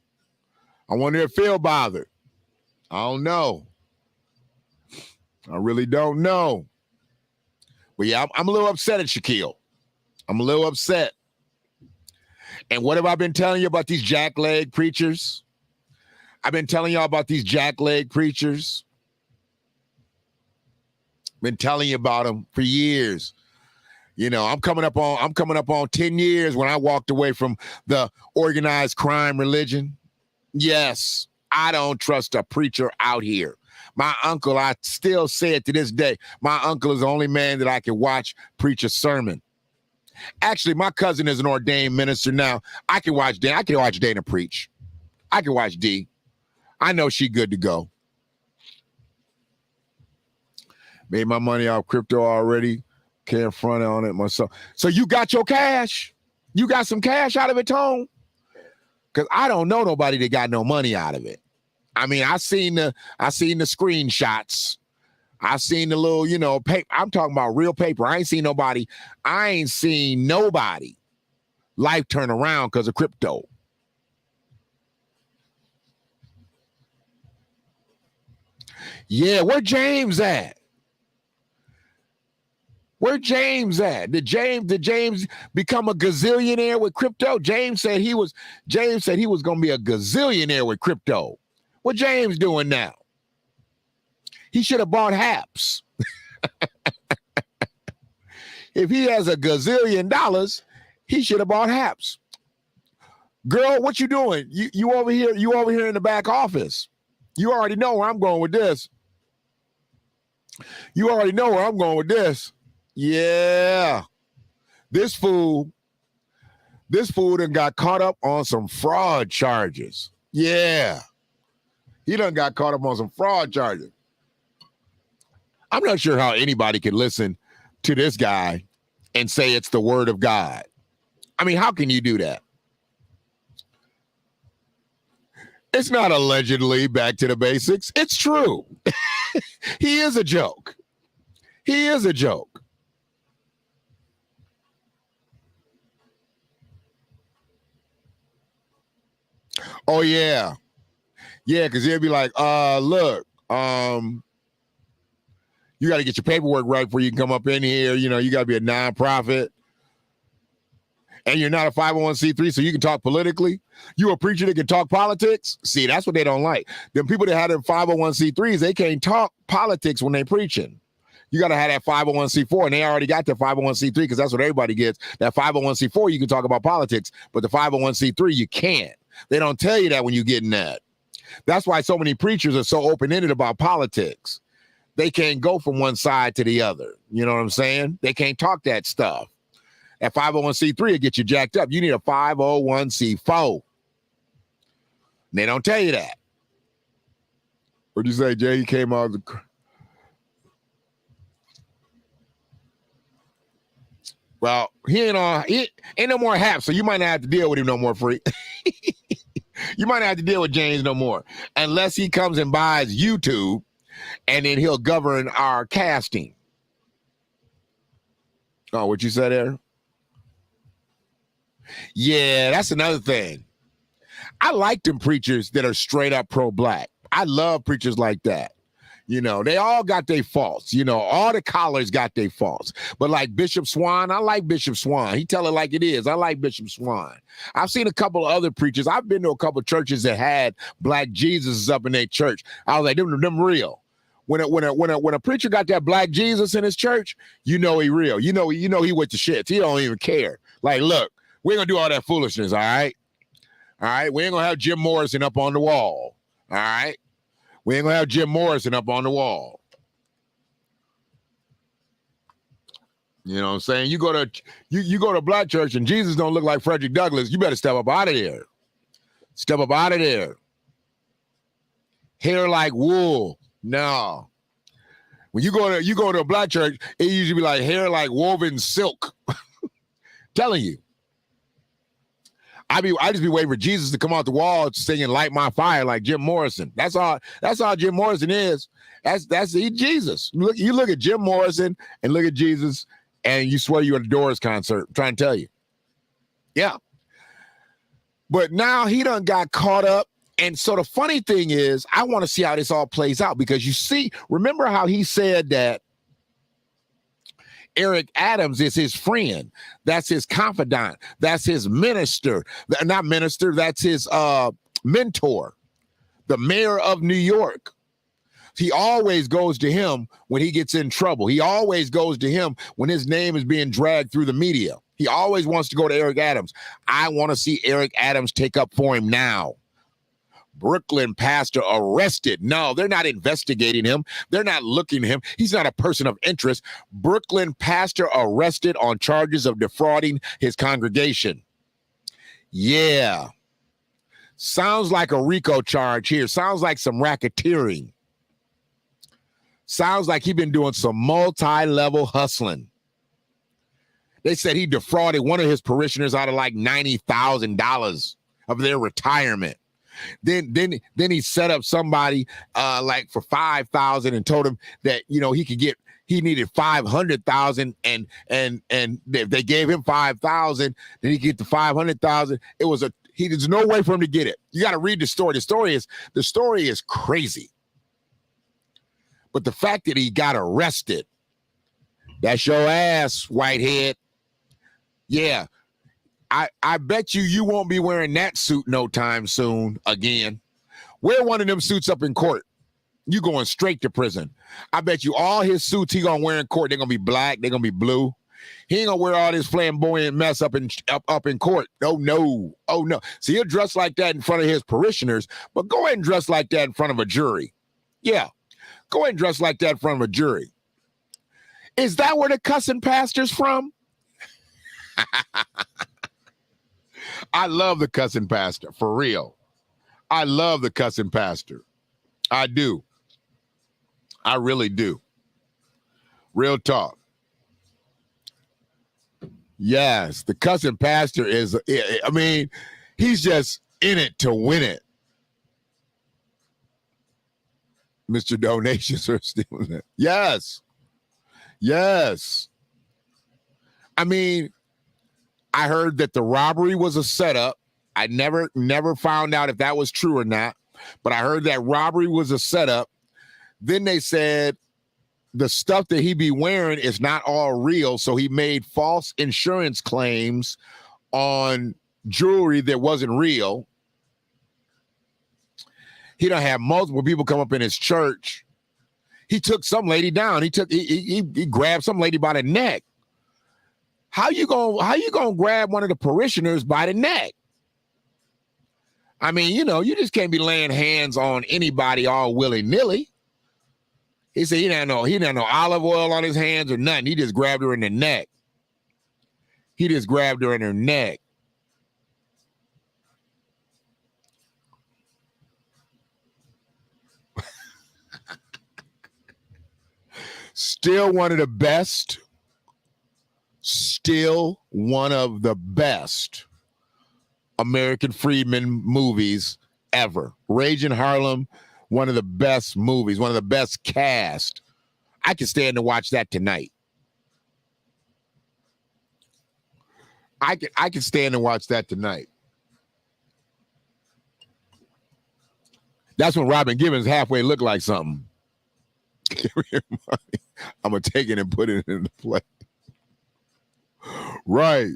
I wonder if Phil bothered. I don't know. I really don't know. But yeah, I'm a little upset at Shaquille. I'm a little upset. And what have I been telling you about these jackleg preachers? I've been telling y'all about these jackleg preachers. Been telling you about them for years. I'm coming up on 10 years when I walked away from the organized crime religion. Yes, I don't trust a preacher out here. My uncle, I still say it to this day, my uncle is the only man that I can watch preach a sermon. Actually, my cousin is an ordained minister now. I can watch Dana preach. I can watch D. I know she good to go. Made my money off crypto already. Can't front on it myself. So you got your cash? You got some cash out of it, Tone? Because I don't know nobody that got no money out of it. I mean, I seen the screenshots. I seen the little, paper. I'm talking about real paper. I ain't seen nobody life turn around because of crypto. Yeah, where James at? Where James at? Did James become a gazillionaire with crypto? James said he was going to be a gazillionaire with crypto. What James doing now? He should have bought Haps. If he has $1 gazillion, he should have bought Haps. Girl, what you doing? You over here in the back office. You already know where I'm going with this. Yeah. This fool done got caught up on some fraud charges. Yeah. He done got caught up on some fraud charges. I'm not sure how anybody can listen to this guy and say it's the word of God. I mean, how can you do that? It's not allegedly back to the basics. It's true. He is a joke. Oh, yeah. Yeah, because he'll be like, look, you got to get your paperwork right before you can come up in here. You know, you got to be a nonprofit. And you're not a 501c3, so you can talk politically. You a preacher that can talk politics? See, that's what they don't like. Them people that have them 501c3s, they can't talk politics when they preaching. You got to have that 501c4, and they already got their 501c3 because that's what everybody gets. That 501c4, you can talk about politics, but the 501c3, you can't. They don't tell you that when you're getting that. That's why so many preachers are so open-ended about politics. They can't go from one side to the other. You know what I'm saying? They can't talk that stuff. That 501c3 will get you jacked up. You need a 501c4. They don't tell you that. What'd you say, Jay? He came out of the... Well, he ain't no more Haps, so you might not have to deal with him no more, freak. You might not have to deal with James no more. Unless he comes and buys YouTube, and then he'll govern our casting. Oh, what you said there? Yeah, that's another thing. I like them preachers that are straight up pro-black. I love preachers like that. You know, they all got their faults. You know, all the collars got their faults. But like Bishop Swan, I like Bishop Swan. He tell it like it is. I like Bishop Swan. I've seen a couple of other preachers. I've been to a couple of churches that had black Jesus up in their church. I was like, them real. When a preacher got that black Jesus in his church, you know he real. You know he with the shits. He don't even care. Like, look, we ain't gonna do all that foolishness, all right? All right, we ain't gonna have Jim Morrison up on the wall. All right. We ain't gonna have Jim Morrison up on the wall. You know what I'm saying? You go to black church and Jesus don't look like Frederick Douglass, you better step up out of there. Step up out of there. Hair like wool. No. When you go to a black church, it usually be like hair like woven silk. Telling you. I just be waiting for Jesus to come out the wall singing "Light My Fire" like Jim Morrison. That's all Jim Morrison is. That's Jesus. You look at Jim Morrison and look at Jesus, and you swear you're at a Doors concert. I'm trying to tell you. Yeah. But now he done got caught up. And so the funny thing is, I want to see how this all plays out because remember how he said that Eric Adams is his friend. That's his confidant. That's his minister. Not minister, that's his mentor, the mayor of New York. He always goes to him when he gets in trouble. He always goes to him when his name is being dragged through the media. He always wants to go to Eric Adams. I want to see Eric Adams take up for him now. Brooklyn pastor arrested. No, they're not investigating him. They're not looking at him. He's not a person of interest. Brooklyn pastor arrested on charges of defrauding his congregation. Yeah. Sounds like a RICO charge here. Sounds like some racketeering. Sounds like he's been doing some multi-level hustling. They said he defrauded one of his parishioners out of like $90,000 of their retirement. Then he set up somebody like for $5,000 and told him that he needed $500,000 and if they gave him $5,000, then he could get the $500,000. There's no way for him to get it. You got to read the story. The story is crazy. But the fact that he got arrested, that's your ass, whitehead. Yeah. I bet you won't be wearing that suit no time soon again. Wear one of them suits up in court. You going straight to prison. I bet you all his suits he gonna wear in court, they're gonna be black, they're gonna be blue. He ain't gonna wear all this flamboyant mess up in court. Oh no. See, he'll dress like that in front of his parishioners, but go ahead and dress like that in front of a jury. Yeah, go ahead and dress like that in front of a jury. Is that where the cussing pastor's from? I love the cussing pastor, for real. I love the cussing pastor. I do. I really do. Real talk. Yes, the cussing pastor is, I mean, he's just in it to win it. Mr. Donations are stealing it. Yes. Yes. I mean, I heard that the robbery was a setup. I never found out if that was true or not, but I heard that robbery was a setup. Then they said the stuff that he be wearing is not all real, so he made false insurance claims on jewelry that wasn't real. He done had multiple people come up in his church. He took some lady down. He grabbed some lady by the neck. How you gonna grab one of the parishioners by the neck? I mean, you just can't be laying hands on anybody all willy-nilly. He said he didn't know olive oil on his hands or nothing. He just grabbed her in the neck. He just grabbed her in her neck. Still one of the best. Still one of the best American Freedman movies ever. Rage in Harlem, one of the best movies, one of the best cast. I can stand to watch that tonight. I can stand and watch that tonight. That's when Robin Givens halfway looked like something. Give me your money. I'm going to take it and put it in the play. Right.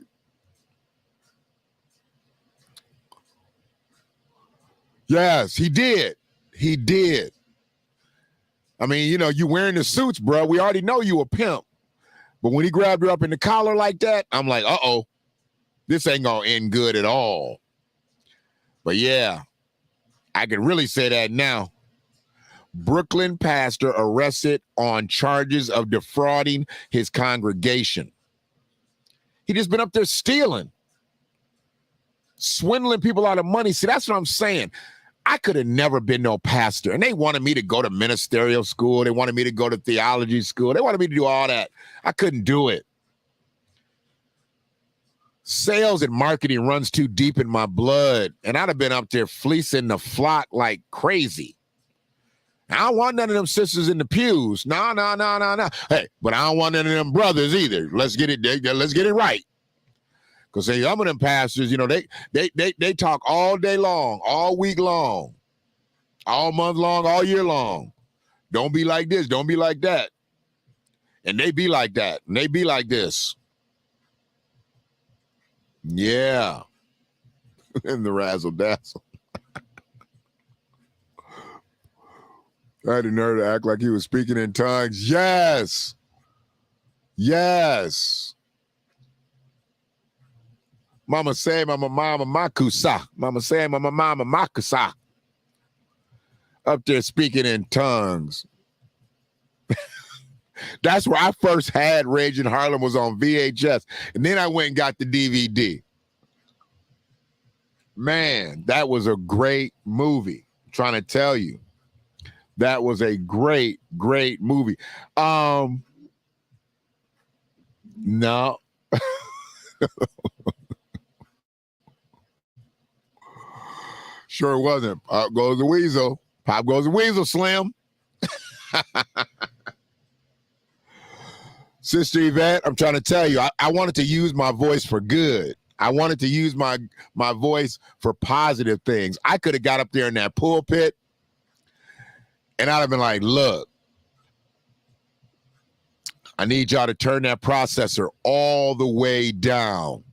Yes, he did. He did. I mean, you wearing the suits, bro. We already know you a pimp. But when he grabbed her up in the collar like that, I'm like, uh-oh, this ain't going to end good at all. But yeah, I can really say that now. Brooklyn pastor arrested on charges of defrauding his congregation. He just been up there stealing, swindling people out of money. See, that's what I'm saying. I could have never been no pastor. And they wanted me to go to ministerial school. They wanted me to go to theology school. They wanted me to do all that. I couldn't do it. Sales and marketing runs too deep in my blood. And I'd have been up there fleecing the flock like crazy. I don't want none of them sisters in the pews. No. Hey, but I don't want none of them brothers either. Let's get it right. Because some of them pastors, they talk all day long, all week long, all month long, all year long. Don't be like this. Don't be like that. And they be like that. And they be like this. Yeah. And the razzle dazzle. I had the nerve to act like he was speaking in tongues. Yes. Yes. Mama say, mama makusa. Mama say, mama makusa. Up there speaking in tongues. That's where I first had Rage in Harlem, was on VHS. And then I went and got the DVD. Man, that was a great movie. I'm trying to tell you. That was a great, great movie. No. Sure wasn't. Pop goes the weasel. Pop goes the weasel, Slim. Sister Yvette, I'm trying to tell you, I wanted to use my voice for good. I wanted to use my voice for positive things. I could have got up there in that pulpit and I'd have been like, look, I need y'all to turn that processor all the way down.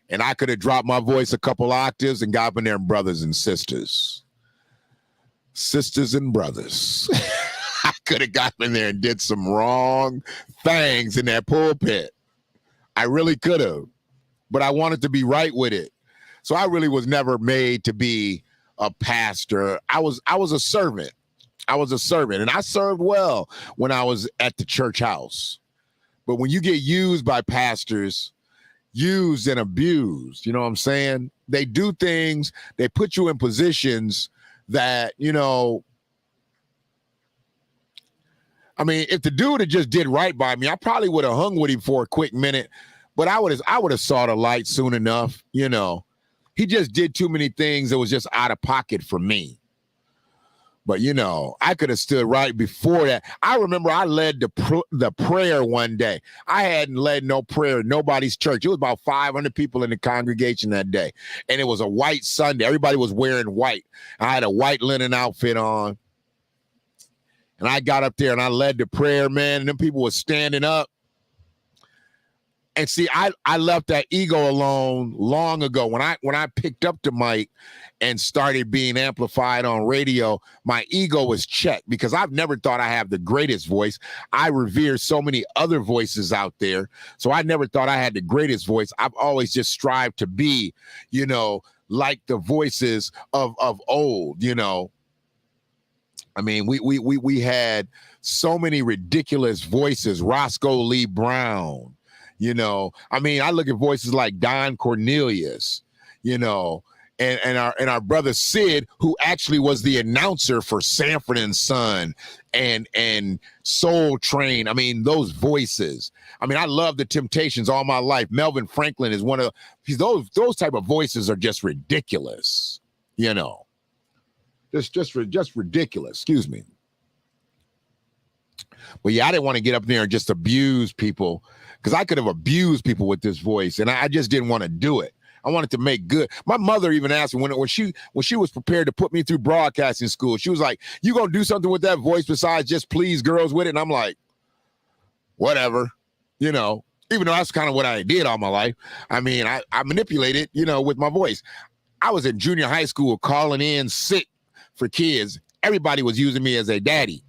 And I could have dropped my voice a couple octaves and got up in there, brothers and sisters. Sisters and brothers. I could have got in there and did some wrong things in that pulpit. I really could have. But I wanted to be right with it. So I really was never made to be a pastor. I was a servant. I was a servant, and I served well when I was at the church house. But when you get used by pastors, used and abused, you know what I'm saying? They do things, they put you in positions that, you know, I mean, if the dude had just did right by me, I probably would have hung with him for a quick minute, but I would have saw the light soon enough, you know. He just did too many things that was just out of pocket for me. But, you know, I could have stood right before that. I remember I led the prayer one day. I hadn't led no prayer in nobody's church. It was about 500 people in the congregation that day. And it was a white Sunday. Everybody was wearing white. I had a white linen outfit on. And I got up there and I led the prayer, man. And them people were standing up. And see, I left that ego alone long ago. When I picked up the mic and started being amplified on radio, my ego was checked because I've never thought I have the greatest voice. I revere so many other voices out there. So I never thought I had the greatest voice. I've always just strived to be, you know, like the voices of old, you know. I mean, we had so many ridiculous voices. Roscoe Lee Brown. You know, I mean, I look at voices like Don Cornelius, you know, and our brother Sid, who actually was the announcer for Sanford and Son and Soul Train. I mean, those voices. I mean, I love the Temptations all my life. Melvin Franklin is one of those type of voices are just ridiculous, you know. Just ridiculous. Excuse me. But yeah, I didn't want to get up there and just abuse people. Because I could have abused people with this voice, and I just didn't want to do it. I wanted to make good. My mother even asked me when she was prepared to put me through broadcasting school, she was like, "You gonna do something with that voice besides just please girls with it?" And I'm like, whatever, you know. Even though that's kind of what I did all my life. I mean, I manipulated, you know, with my voice. I was in junior high school calling in sick for kids. Everybody was using me as a daddy.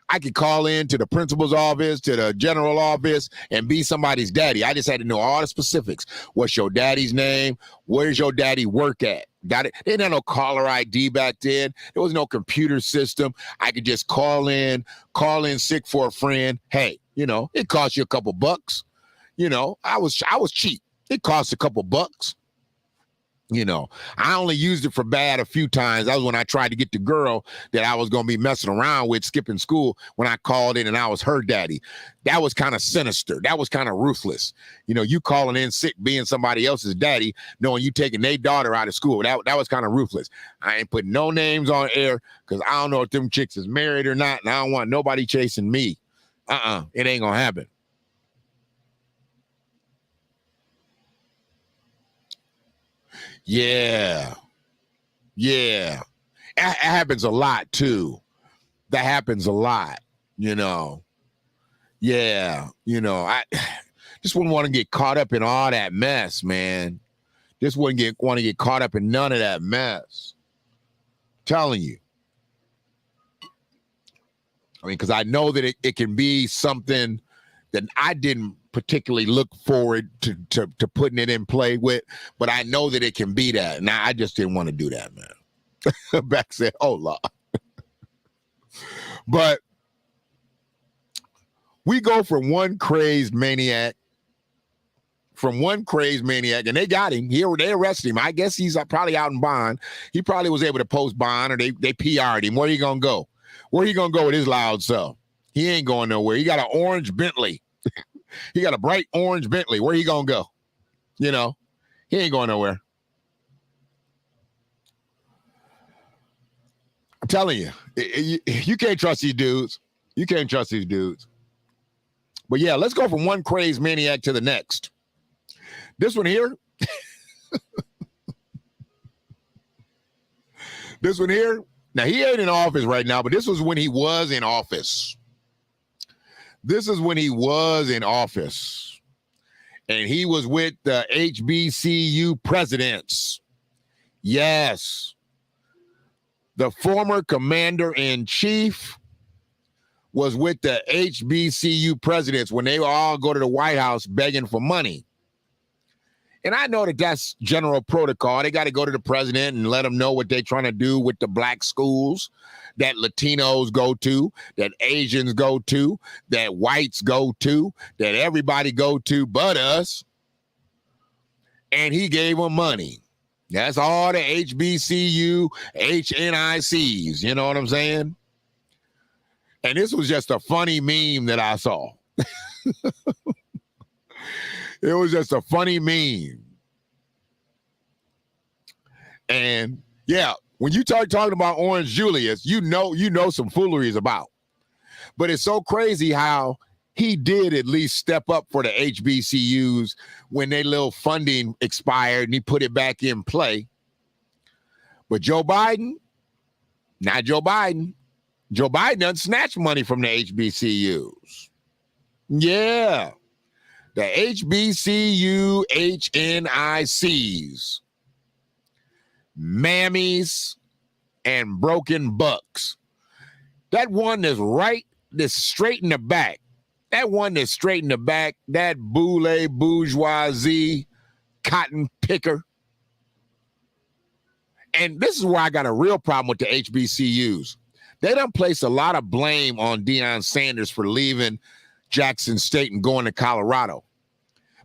I could call in to the principal's office, to the general office, and be somebody's daddy. I just had to know all the specifics. What's your daddy's name? Where's your daddy work at? Got it? They didn't have no caller ID back then. There was no computer system. I could just call in sick for a friend. Hey, you know, it cost you a couple bucks. You know, I was cheap. It cost a couple bucks. You know, I only used it for bad a few times. That was when I tried to get the girl that I was going to be messing around with, skipping school, when I called in and I was her daddy. That was kind of sinister. That was kind of ruthless. You know, you calling in sick, being somebody else's daddy, knowing you taking their daughter out of school. That was kind of ruthless. I ain't putting no names on air because I don't know if them chicks is married or not, and I don't want nobody chasing me. It ain't going to happen. Yeah. It happens a lot too. That happens a lot, you know. Yeah, you know, I just wouldn't want to get caught up in all that mess, man. Just want to get caught up in none of that mess. I'm telling you. I mean, because I know that it can be something that I didn't particularly look forward to putting it in play with, but I know that it can be that. And I just didn't want to do that, man. Back said, oh, Lord. But we go from one crazed maniac, and they got him. They arrested him. I guess he's probably out in bond. He probably was able to post bond, or they PR'd him. Where he going to go? Where he going to go with his loud self? He ain't going nowhere. He got an orange Bentley. He got a bright orange Bentley. Where he gonna go? You know, he ain't going nowhere. I'm telling you, you can't trust these dudes. You can't trust these dudes. But yeah, let's go from one crazed maniac to the next. This one here. This one here. Now, he ain't in office right now, but this was when he was in office. This is when he was in office, and he was with the HBCU presidents. Yes. The former commander-in-chief was with the HBCU presidents when they all go to the White House begging for money. And I know that that's general protocol. They got to go to the president and let them know what they're trying to do with the black schools that Latinos go to, that Asians go to, that whites go to, that everybody go to but us. And he gave them money. That's all the HBCU, HNICs. You know what I'm saying? And this was just a funny meme that I saw. It was just a funny meme. And yeah, when you start talking about Orange Julius, you know some foolery is about. But it's so crazy how he did at least step up for the HBCUs when their little funding expired and he put it back in play. But Joe Biden, not Joe Biden. Joe Biden doesn't snatch money from the HBCUs. Yeah. The HBCU HNICs, mammies, and broken bucks. That one that's straight in the back. That one that's straight in the back, that boule bourgeoisie cotton picker. And this is where I got a real problem with the HBCUs. They done place a lot of blame on Deion Sanders for leaving Jackson State and going to Colorado.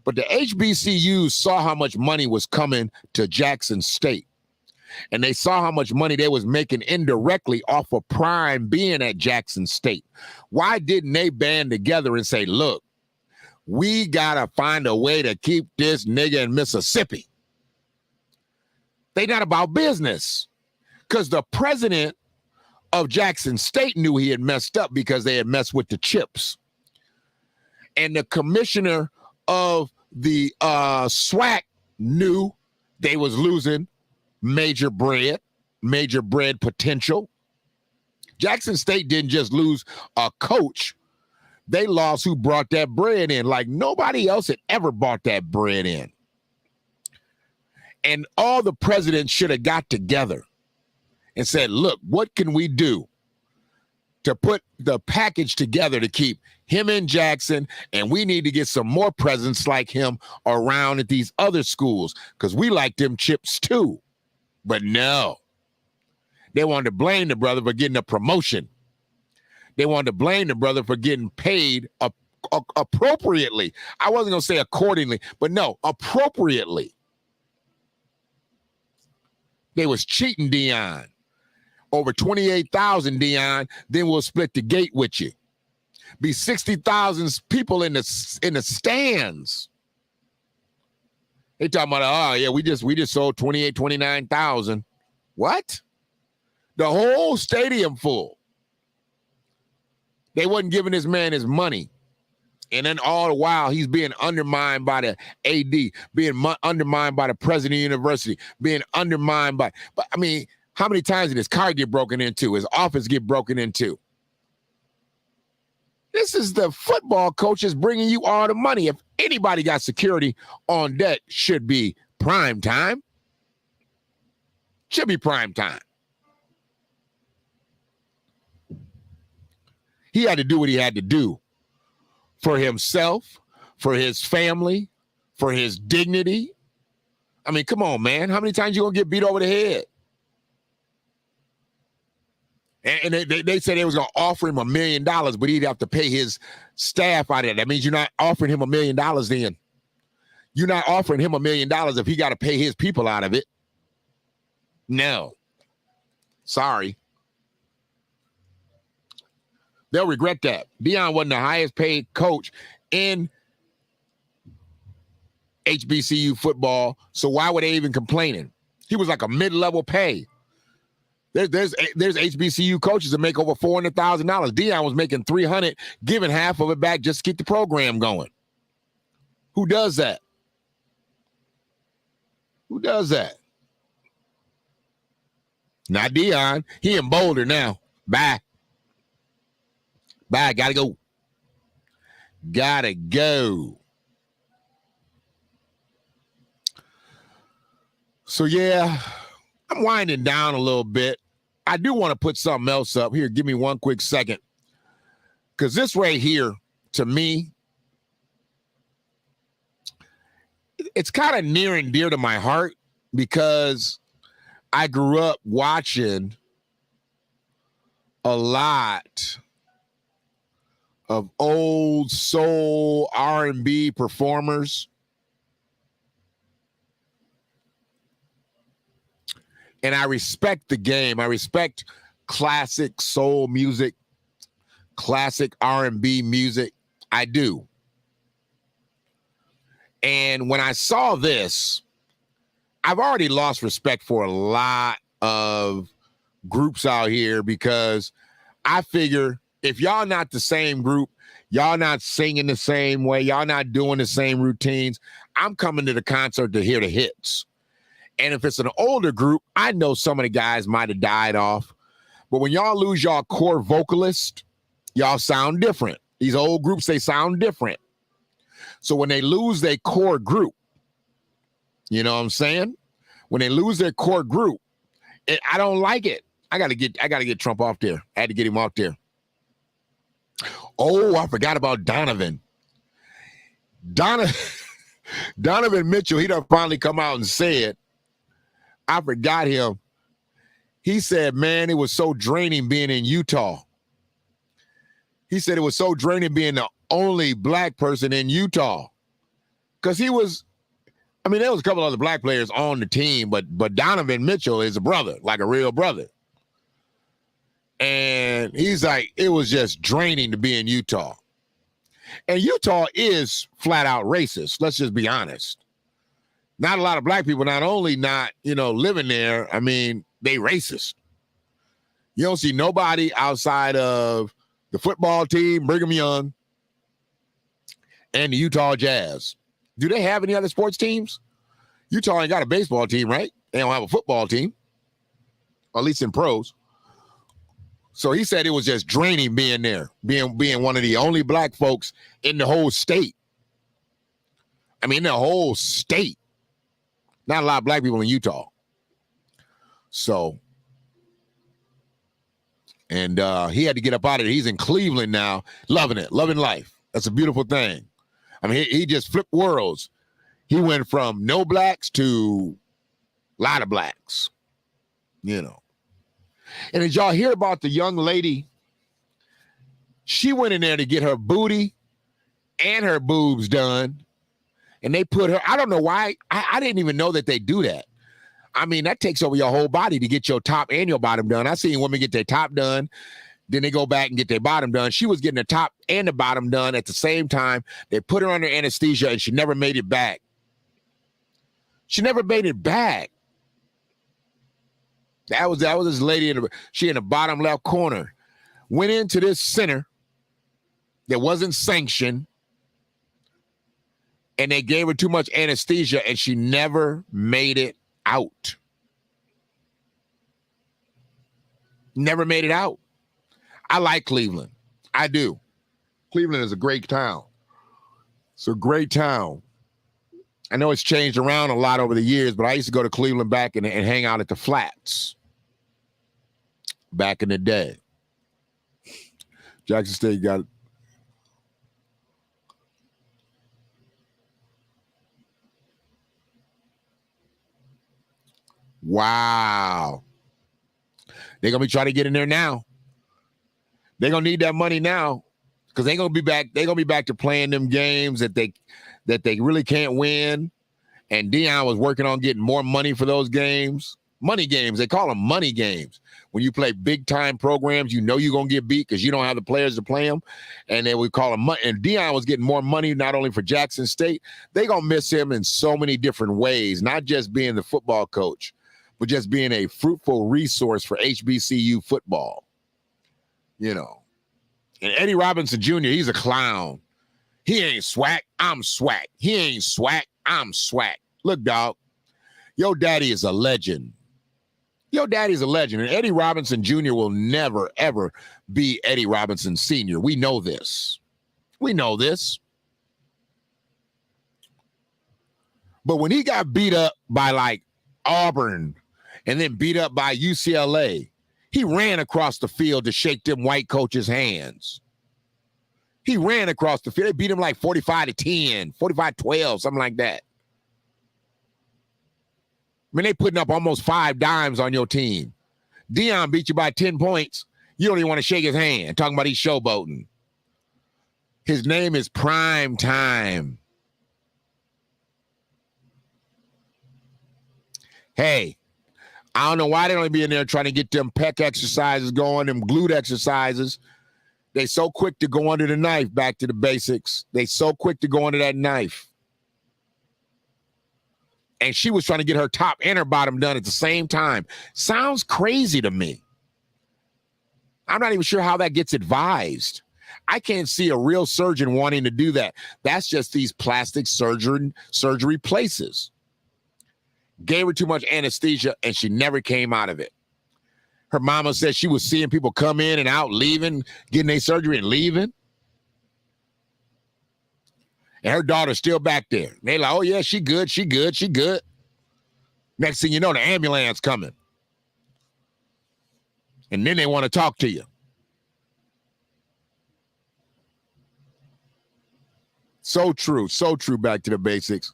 But the HBCUs saw how much money was coming to Jackson State. And they saw how much money they was making indirectly off of Prime being at Jackson State. Why didn't they band together and say, look, we got to find a way to keep this nigga in Mississippi? They not about business. Because the president of Jackson State knew he had messed up because they had messed with the chips. And the commissioner of the SWAC knew they was losing major bread potential. Jackson State didn't just lose a coach. They lost who brought that bread in like nobody else had ever brought that bread in. And all the presidents should have got together and said, look, what can we do to put the package together to keep him in Jackson, and we need to get some more presidents like him around at these other schools because we like them chips too. But no, they wanted to blame the brother for getting a promotion. They wanted to blame the brother for getting paid appropriately. I wasn't going to say accordingly, but no, appropriately. They was cheating Deion. Over 28,000, Deion, then we'll split the gate with you. Be 60,000 people in the stands. They talking about, oh yeah, we just sold 28, 29,000. What? The whole stadium full. They wasn't giving this man his money. And then all the while, he's being undermined by the AD, being undermined by the president of the university, being undermined by, but I mean, how many times did his car get broken into, his office get broken into? This is the football coaches bringing you all the money. If anybody got security on deck, should be prime time. Should be prime time. He had to do what he had to do for himself, for his family, for his dignity. I mean, come on, man. How many times you gonna get beat over the head? And they said they was going to offer him $1 million, but he'd have to pay his staff out of it. That means you're not offering him $1 million then. You're not offering him $1 million if he got to pay his people out of it. No. Sorry. They'll regret that. Deion wasn't the highest paid coach in HBCU football, so why were they even complaining? He was like a mid-level pay. There's HBCU coaches that make over $400,000. Deion was making $300,000, giving half of it back just to keep the program going. Who does that? Who does that? Not Deion. He in Boulder now. Bye. Gotta go. Gotta go. So, yeah, I'm winding down a little bit. I do want to put something else up here. Give me one quick second. Because this right here, to me, it's kind of near and dear to my heart because I grew up watching a lot of old soul R&B performers. And I respect the game. I respect classic soul music, classic R&B music. I do. And when I saw this, I've already lost respect for a lot of groups out here because I figure if y'all not the same group, y'all not singing the same way, y'all not doing the same routines, I'm coming to the concert to hear the hits. And if it's an older group, I know some of the guys might have died off. But when y'all lose y'all core vocalist, y'all sound different. These old groups, they sound different. So when they lose their core group, you know what I'm saying? When they lose their core group, I don't like it. I gotta get Trump off there. I had to get him off there. Oh, I forgot about Donovan. Donovan Mitchell, he done finally come out and said, I forgot him. He said, man, it was so draining being in Utah. He said it was so draining being the only black person in Utah. Because he was, I mean, there was a couple other black players on the team, but Donovan Mitchell is a brother, like a real brother. And he's like, it was just draining to be in Utah. And Utah is flat out racist. Let's just be honest. Not a lot of black people, not only not, living there, I mean, they racist. You don't see nobody outside of the football team, Brigham Young, and the Utah Jazz. Do they have any other sports teams? Utah ain't got a baseball team, right? They don't have a football team, or at least in pros. So he said it was just draining being there, being one of the only black folks in the whole state. I mean, the whole state. Not a lot of black people in Utah. So, and he had to get up out of it. He's in Cleveland now, loving it, loving life. That's a beautiful thing. I mean, he just flipped worlds. He went from no blacks to a lot of blacks, And did y'all hear about the young lady? She went in there to get her booty and her boobs done. And they put her, I don't know why. I didn't even know that they do that. I mean, that takes over your whole body to get your top and your bottom done. I've seen women get their top done. Then they go back and get their bottom done. She was getting the top and the bottom done at the same time. They put her under anesthesia and she never made it back. She never made it back. That was this lady she in the bottom left corner. Went into this center that wasn't sanctioned. And they gave her too much anesthesia and she never made it out. Never made it out. I like Cleveland. I do. Cleveland is a great town. It's a great town. I know it's changed around a lot over the years, but I used to go to Cleveland back and hang out at the flats back in the day. Jackson State got wow. They're going to be trying to get in there now. They're going to need that money now because they're going to be back. They're going to be back to playing them games that they really can't win. And Deion was working on getting more money for those games. Money games. They call them money games. When you play big time programs, you're going to get beat because you don't have the players to play them. And they would call them money. And Deion was getting more money, not only for Jackson State. They're going to miss him in so many different ways, not just being the football coach, but just being a fruitful resource for HBCU football. And Eddie Robinson Jr., he's a clown. He ain't swag, I'm swag. He ain't swag, I'm swag. Look, dog, your daddy is a legend. Your daddy's a legend. And Eddie Robinson Jr. will never, ever be Eddie Robinson Sr. We know this. We know this. But when he got beat up by like Auburn and then beat up by UCLA, he ran across the field to shake them white coaches' hands. He ran across the field. They beat him like 45-10, 45-12, something like that. I mean, they putting up almost 5 dimes on your team. Deion beat you by 10 points. You don't even want to shake his hand, talking about he's showboating. His name is Prime Time. Hey, I don't know why they don't be in there trying to get them pec exercises going, them glute exercises. They so quick to go under the knife, back to the basics. They so quick to go under that knife. And she was trying to get her top and her bottom done at the same time. Sounds crazy to me. I'm not even sure how that gets advised. I can't see a real surgeon wanting to do that. That's just these plastic surgery places. Gave her too much anesthesia, and she never came out of it. Her mama said she was seeing people come in and out, leaving, getting their surgery and leaving. And her daughter's still back there. They like, oh, yeah, she good, she good, she good. Next thing you know, the ambulance coming. And then they want to talk to you. So true, back to the basics.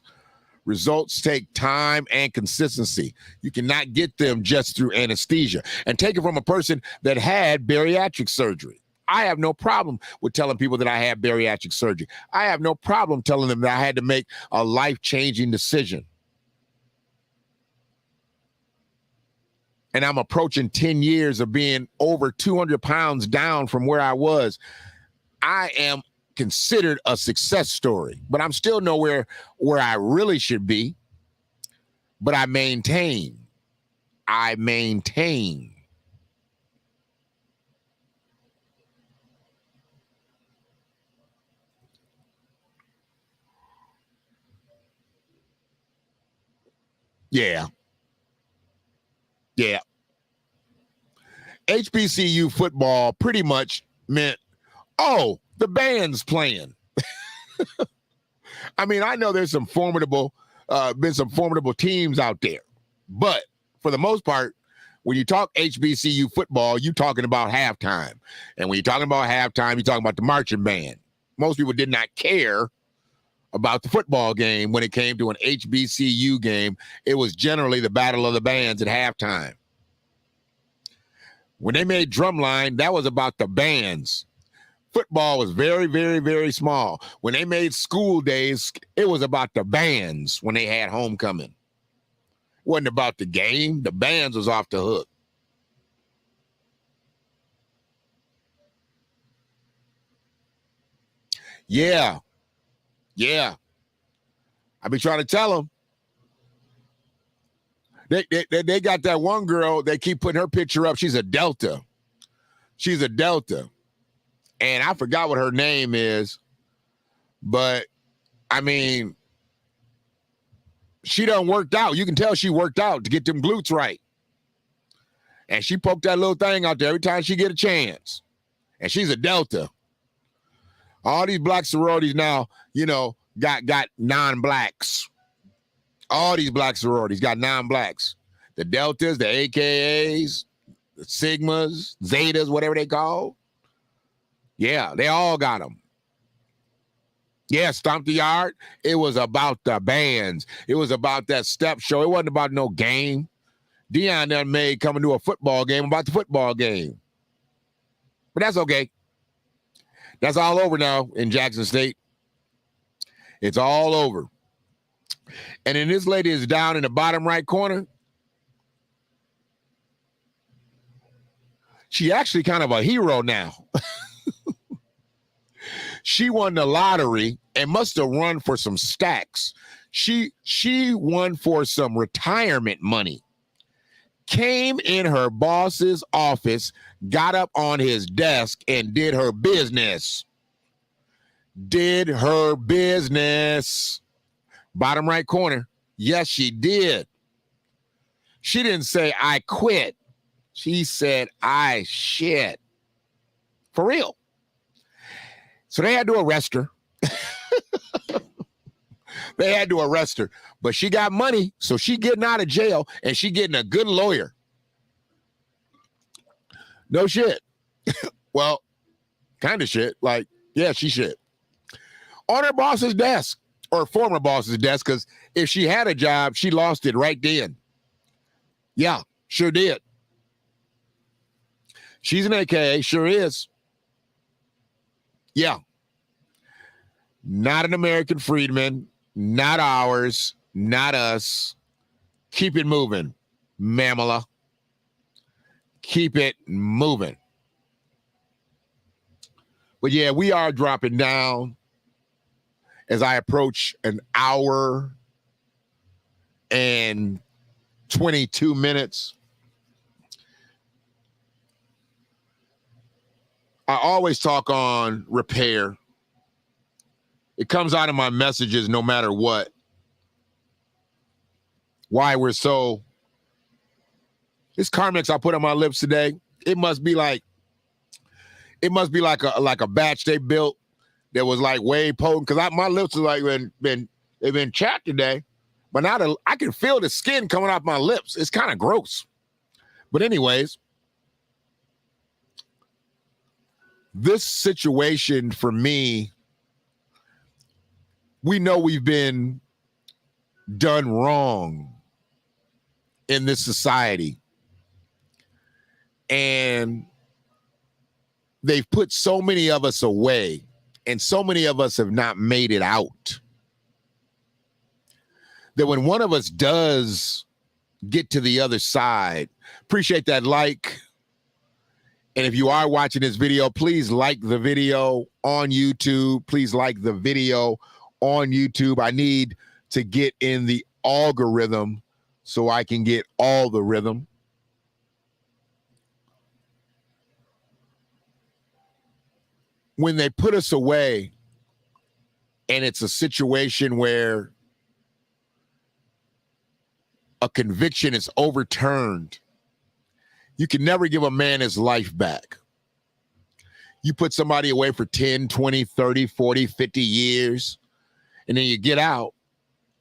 Results take time and consistency. You cannot get them just through anesthesia. And take it from a person that had bariatric surgery. I have no problem with telling people that I had bariatric surgery. I have no problem telling them that I had to make a life-changing decision. And I'm approaching 10 years of being over 200 pounds down from where I was. I am considered a success story, but I'm still nowhere where I really should be. But I maintain. Yeah. HBCU football pretty much meant, oh, the band's playing. I mean, I know there's been some formidable teams out there, but for the most part, when you talk HBCU football, you're talking about halftime. And when you're talking about halftime, you're talking about the marching band. Most people did not care about the football game when it came to an HBCU game. It was generally the battle of the bands at halftime. When they made Drumline, that was about the bands. Football was very, very, very small. When they made School Days, it was about the bands when they had homecoming. It wasn't about the game. The bands was off the hook. Yeah. I be trying to tell them. They got that one girl, they keep putting her picture up. She's a Delta. And I forgot what her name is, but I mean, she done worked out. You can tell she worked out to get them glutes right. And she poked that little thing out there every time she get a chance. And she's a Delta. All these black sororities now, got non-blacks. All these black sororities got non-blacks. The Deltas, the AKAs, the Sigmas, Zetas, whatever they call. Yeah, they all got them. Yeah, Stomp the Yard. It was about the bands. It was about that step show. It wasn't about no game. Deion done made coming to a football game about the football game. But that's okay. That's all over now in Jackson State. It's all over. And then this lady is down in the bottom right corner. She actually kind of a hero now. She won the lottery and must have run for some stacks. She won for some retirement money. Came in her boss's office, got up on his desk, and did her business. Bottom right corner. Yes, she did. She didn't say, I quit. She said, I shit. For real. So they had to arrest her. They had to arrest her. But she got money, so she getting out of jail, and she getting a good lawyer. No shit. Well, kind of shit. Like, yeah, she shit. On her boss's desk, or former boss's desk, because if she had a job, she lost it right then. Yeah, sure did. She's an AKA, sure is. Yeah. Not an American freedman, not ours, not us. Keep it moving, Mamela. Keep it moving. But yeah, we are dropping down as I approach an hour and 22 minutes. I always talk on repair. It comes out of my messages no matter what. Why we're so... This Carmex I put on my lips today, it must be like a batch they built that was like way potent. Because my lips are like they've been chapped today. But now I can feel the skin coming off my lips. It's kind of gross. But anyways, this situation for me, we know we've been done wrong in this society. And they've put so many of us away, and so many of us have not made it out, that when one of us does get to the other side, appreciate that like. And if you are watching this video, please like the video on YouTube. Please like the video on YouTube. I need to get in the algorithm so I can get all the rhythm. When they put us away and it's a situation where a conviction is overturned, you can never give a man his life back. You put somebody away for 10, 20, 30, 40, 50 years, and then you get out,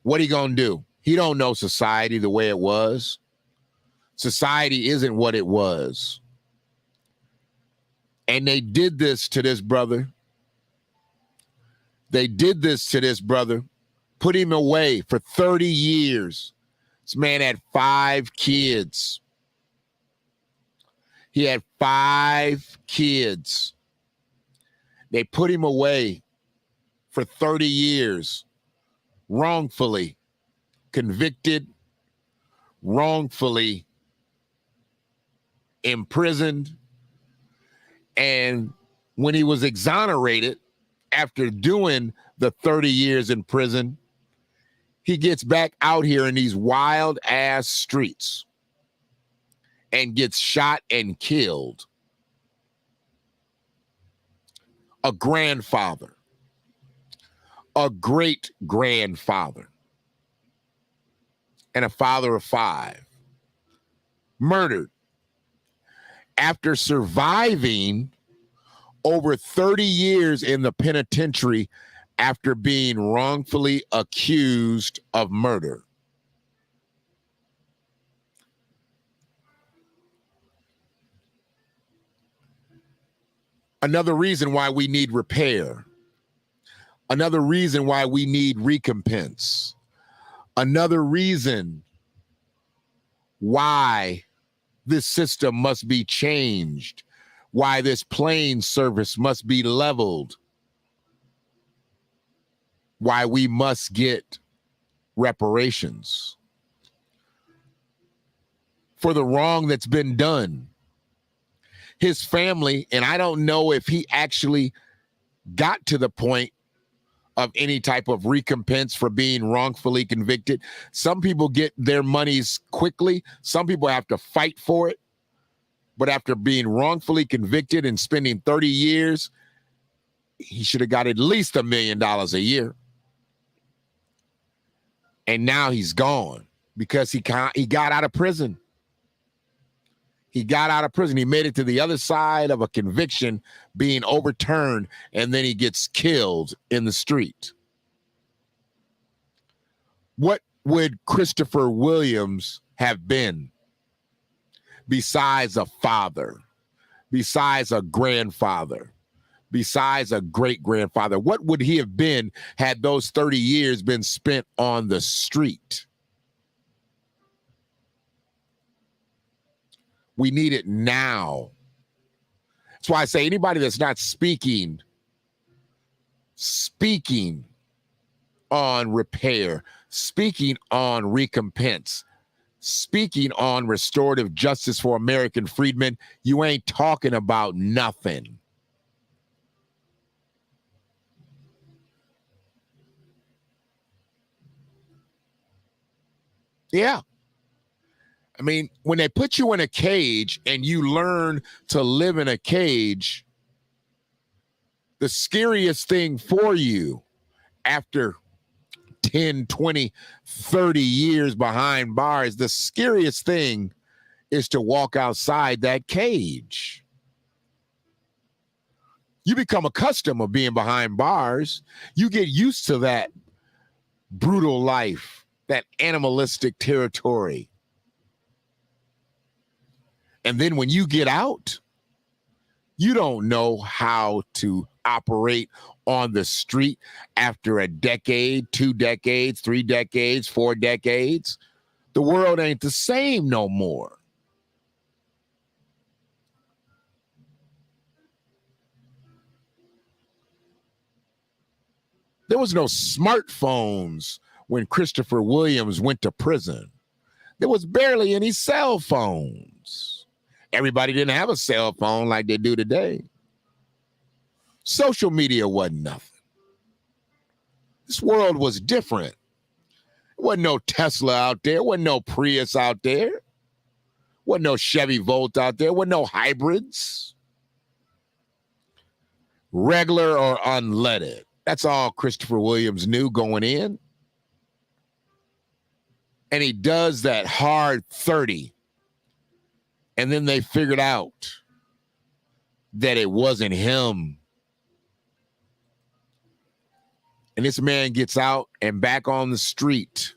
what are you going to do? He don't know society the way it was. Society isn't what it was. And they did this to this brother. They did this to this brother. Put him away for 30 years. This man had 5 kids. He had 5 kids. They put him away for 30 years, wrongfully convicted, wrongfully imprisoned. And when he was exonerated after doing the 30 years in prison, he gets back out here in these wild ass streets and gets shot and killed. A grandfather, a great grandfather, and a father of 5, murdered after surviving over 30 years in the penitentiary after being wrongfully accused of murder. Another reason why we need repair. Another reason why we need recompense. Another reason why this system must be changed, why this plane service must be leveled, why we must get reparations for the wrong that's been done. His family, and I don't know if he actually got to the point of any type of recompense for being wrongfully convicted. Some people get their monies quickly. Some people have to fight for it. But after being wrongfully convicted and spending 30 years, he should have got at least $1 million a year. And now he's gone because he got out of prison. He got out of prison. He made it to the other side of a conviction being overturned, and then he gets killed in the street. What would Christopher Williams have been besides a father, besides a grandfather, besides a great-grandfather? What would he have been had those 30 years been spent on the street? We need it now. That's why I say anybody that's not speaking on repair, speaking on recompense, speaking on restorative justice for American freedmen, you ain't talking about nothing. Yeah. I mean, when they put you in a cage and you learn to live in a cage, the scariest thing for you after 10, 20, 30 years behind bars, the scariest thing is to walk outside that cage. You become accustomed of being behind bars. You get used to that brutal life, that animalistic territory. And then when you get out, you don't know how to operate on the street after a decade, 2 decades, 3 decades, 4 decades. The world ain't the same no more. There was no smartphones when Christopher Williams went to prison. There was barely any cell phones. Everybody didn't have a cell phone like they do today. Social media wasn't nothing. This world was different. There wasn't no Tesla out there. There wasn't no Prius out there. There wasn't no Chevy Volt out there. There wasn't no hybrids. Regular or unleaded. That's all Christopher Williams knew going in. And he does that hard 30. And then they figured out that it wasn't him. And this man gets out and back on the street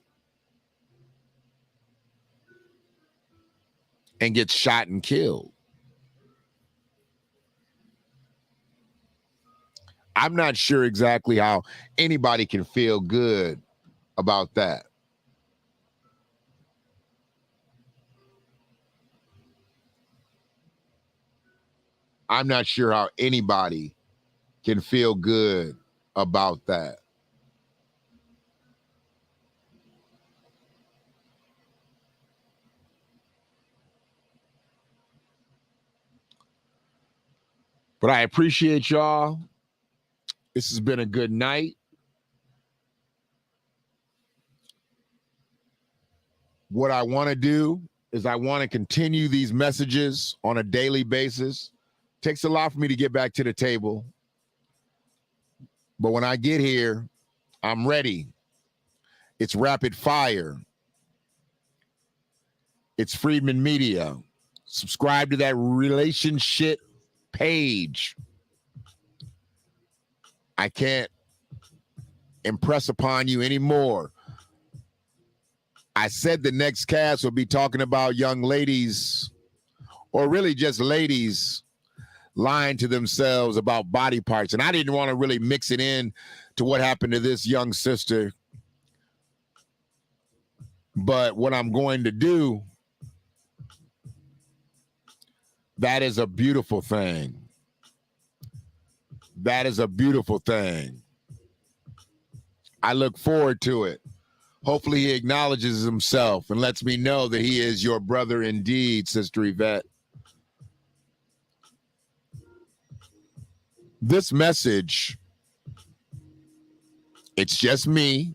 and gets shot and killed. I'm not sure exactly how anybody can feel good about that. I'm not sure how anybody can feel good about that. But I appreciate y'all. This has been a good night. What I want to do is I want to continue these messages on a daily basis. Takes a lot for me to get back to the table. But when I get here, I'm ready. It's rapid fire. It's Freedman Media. Subscribe to that relationship page. I can't impress upon you anymore. I said the next cast will be talking about young ladies, or really just ladies, lying to themselves about body parts. And I didn't want to really mix it in to what happened to this young sister. But what I'm going to do, that is a beautiful thing. That is a beautiful thing. I look forward to it. Hopefully he acknowledges himself and lets me know that he is your brother indeed, Sister Yvette. This message, it's just me.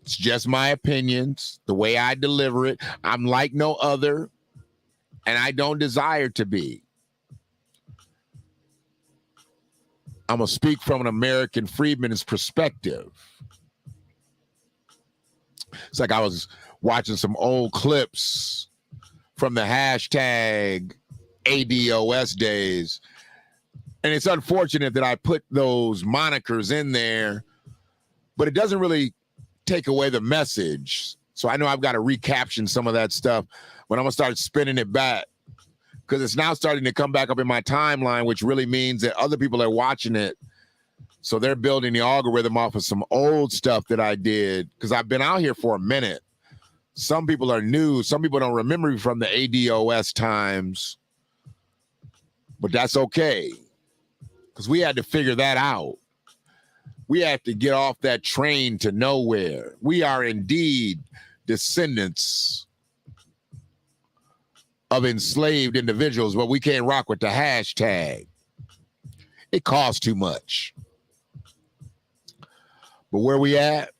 It's just my opinions, the way I deliver it. I'm like no other, and I don't desire to be. I'm going to speak from an American freedman's perspective. It's like I was watching some old clips from the hashtag ADOS days. And it's unfortunate that I put those monikers in there, but it doesn't really take away the message. So I know I've got to recaption some of that stuff, but I'm going to start spinning it back because it's now starting to come back up in my timeline, which really means that other people are watching it. So they're building the algorithm off of some old stuff that I did because I've been out here for a minute. Some people are new. Some people don't remember me from the ADOS times, but that's okay because we had to figure that out. We have to get off that train to nowhere. We are indeed descendants of enslaved individuals, but we can't rock with the hashtag. It costs too much. But where we at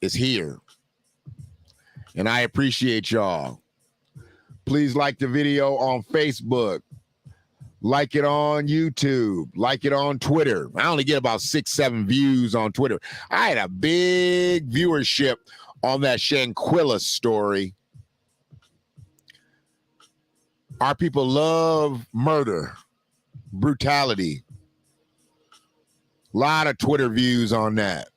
is here. And I appreciate y'all. Please like the video on Facebook. Like it on YouTube. Like it on Twitter. I only get about 6-7 views on Twitter. I had a big viewership on that Shanquilla story. Our people love murder, brutality. A lot of Twitter views on that.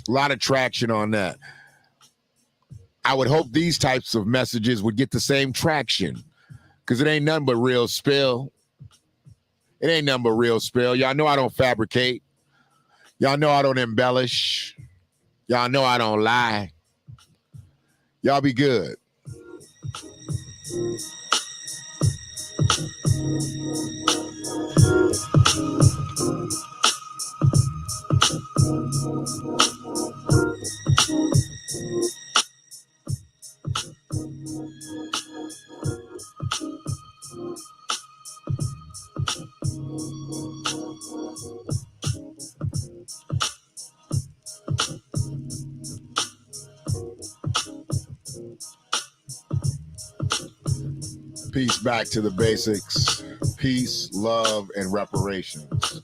A lot of traction on that. I would hope these types of messages would get the same traction because it ain't nothing but real spill. It ain't nothing but real spill. Y'all know I don't fabricate. Y'all know I don't embellish. Y'all know I don't lie. Y'all be good. Peace back to the basics. Peace, love, and reparations.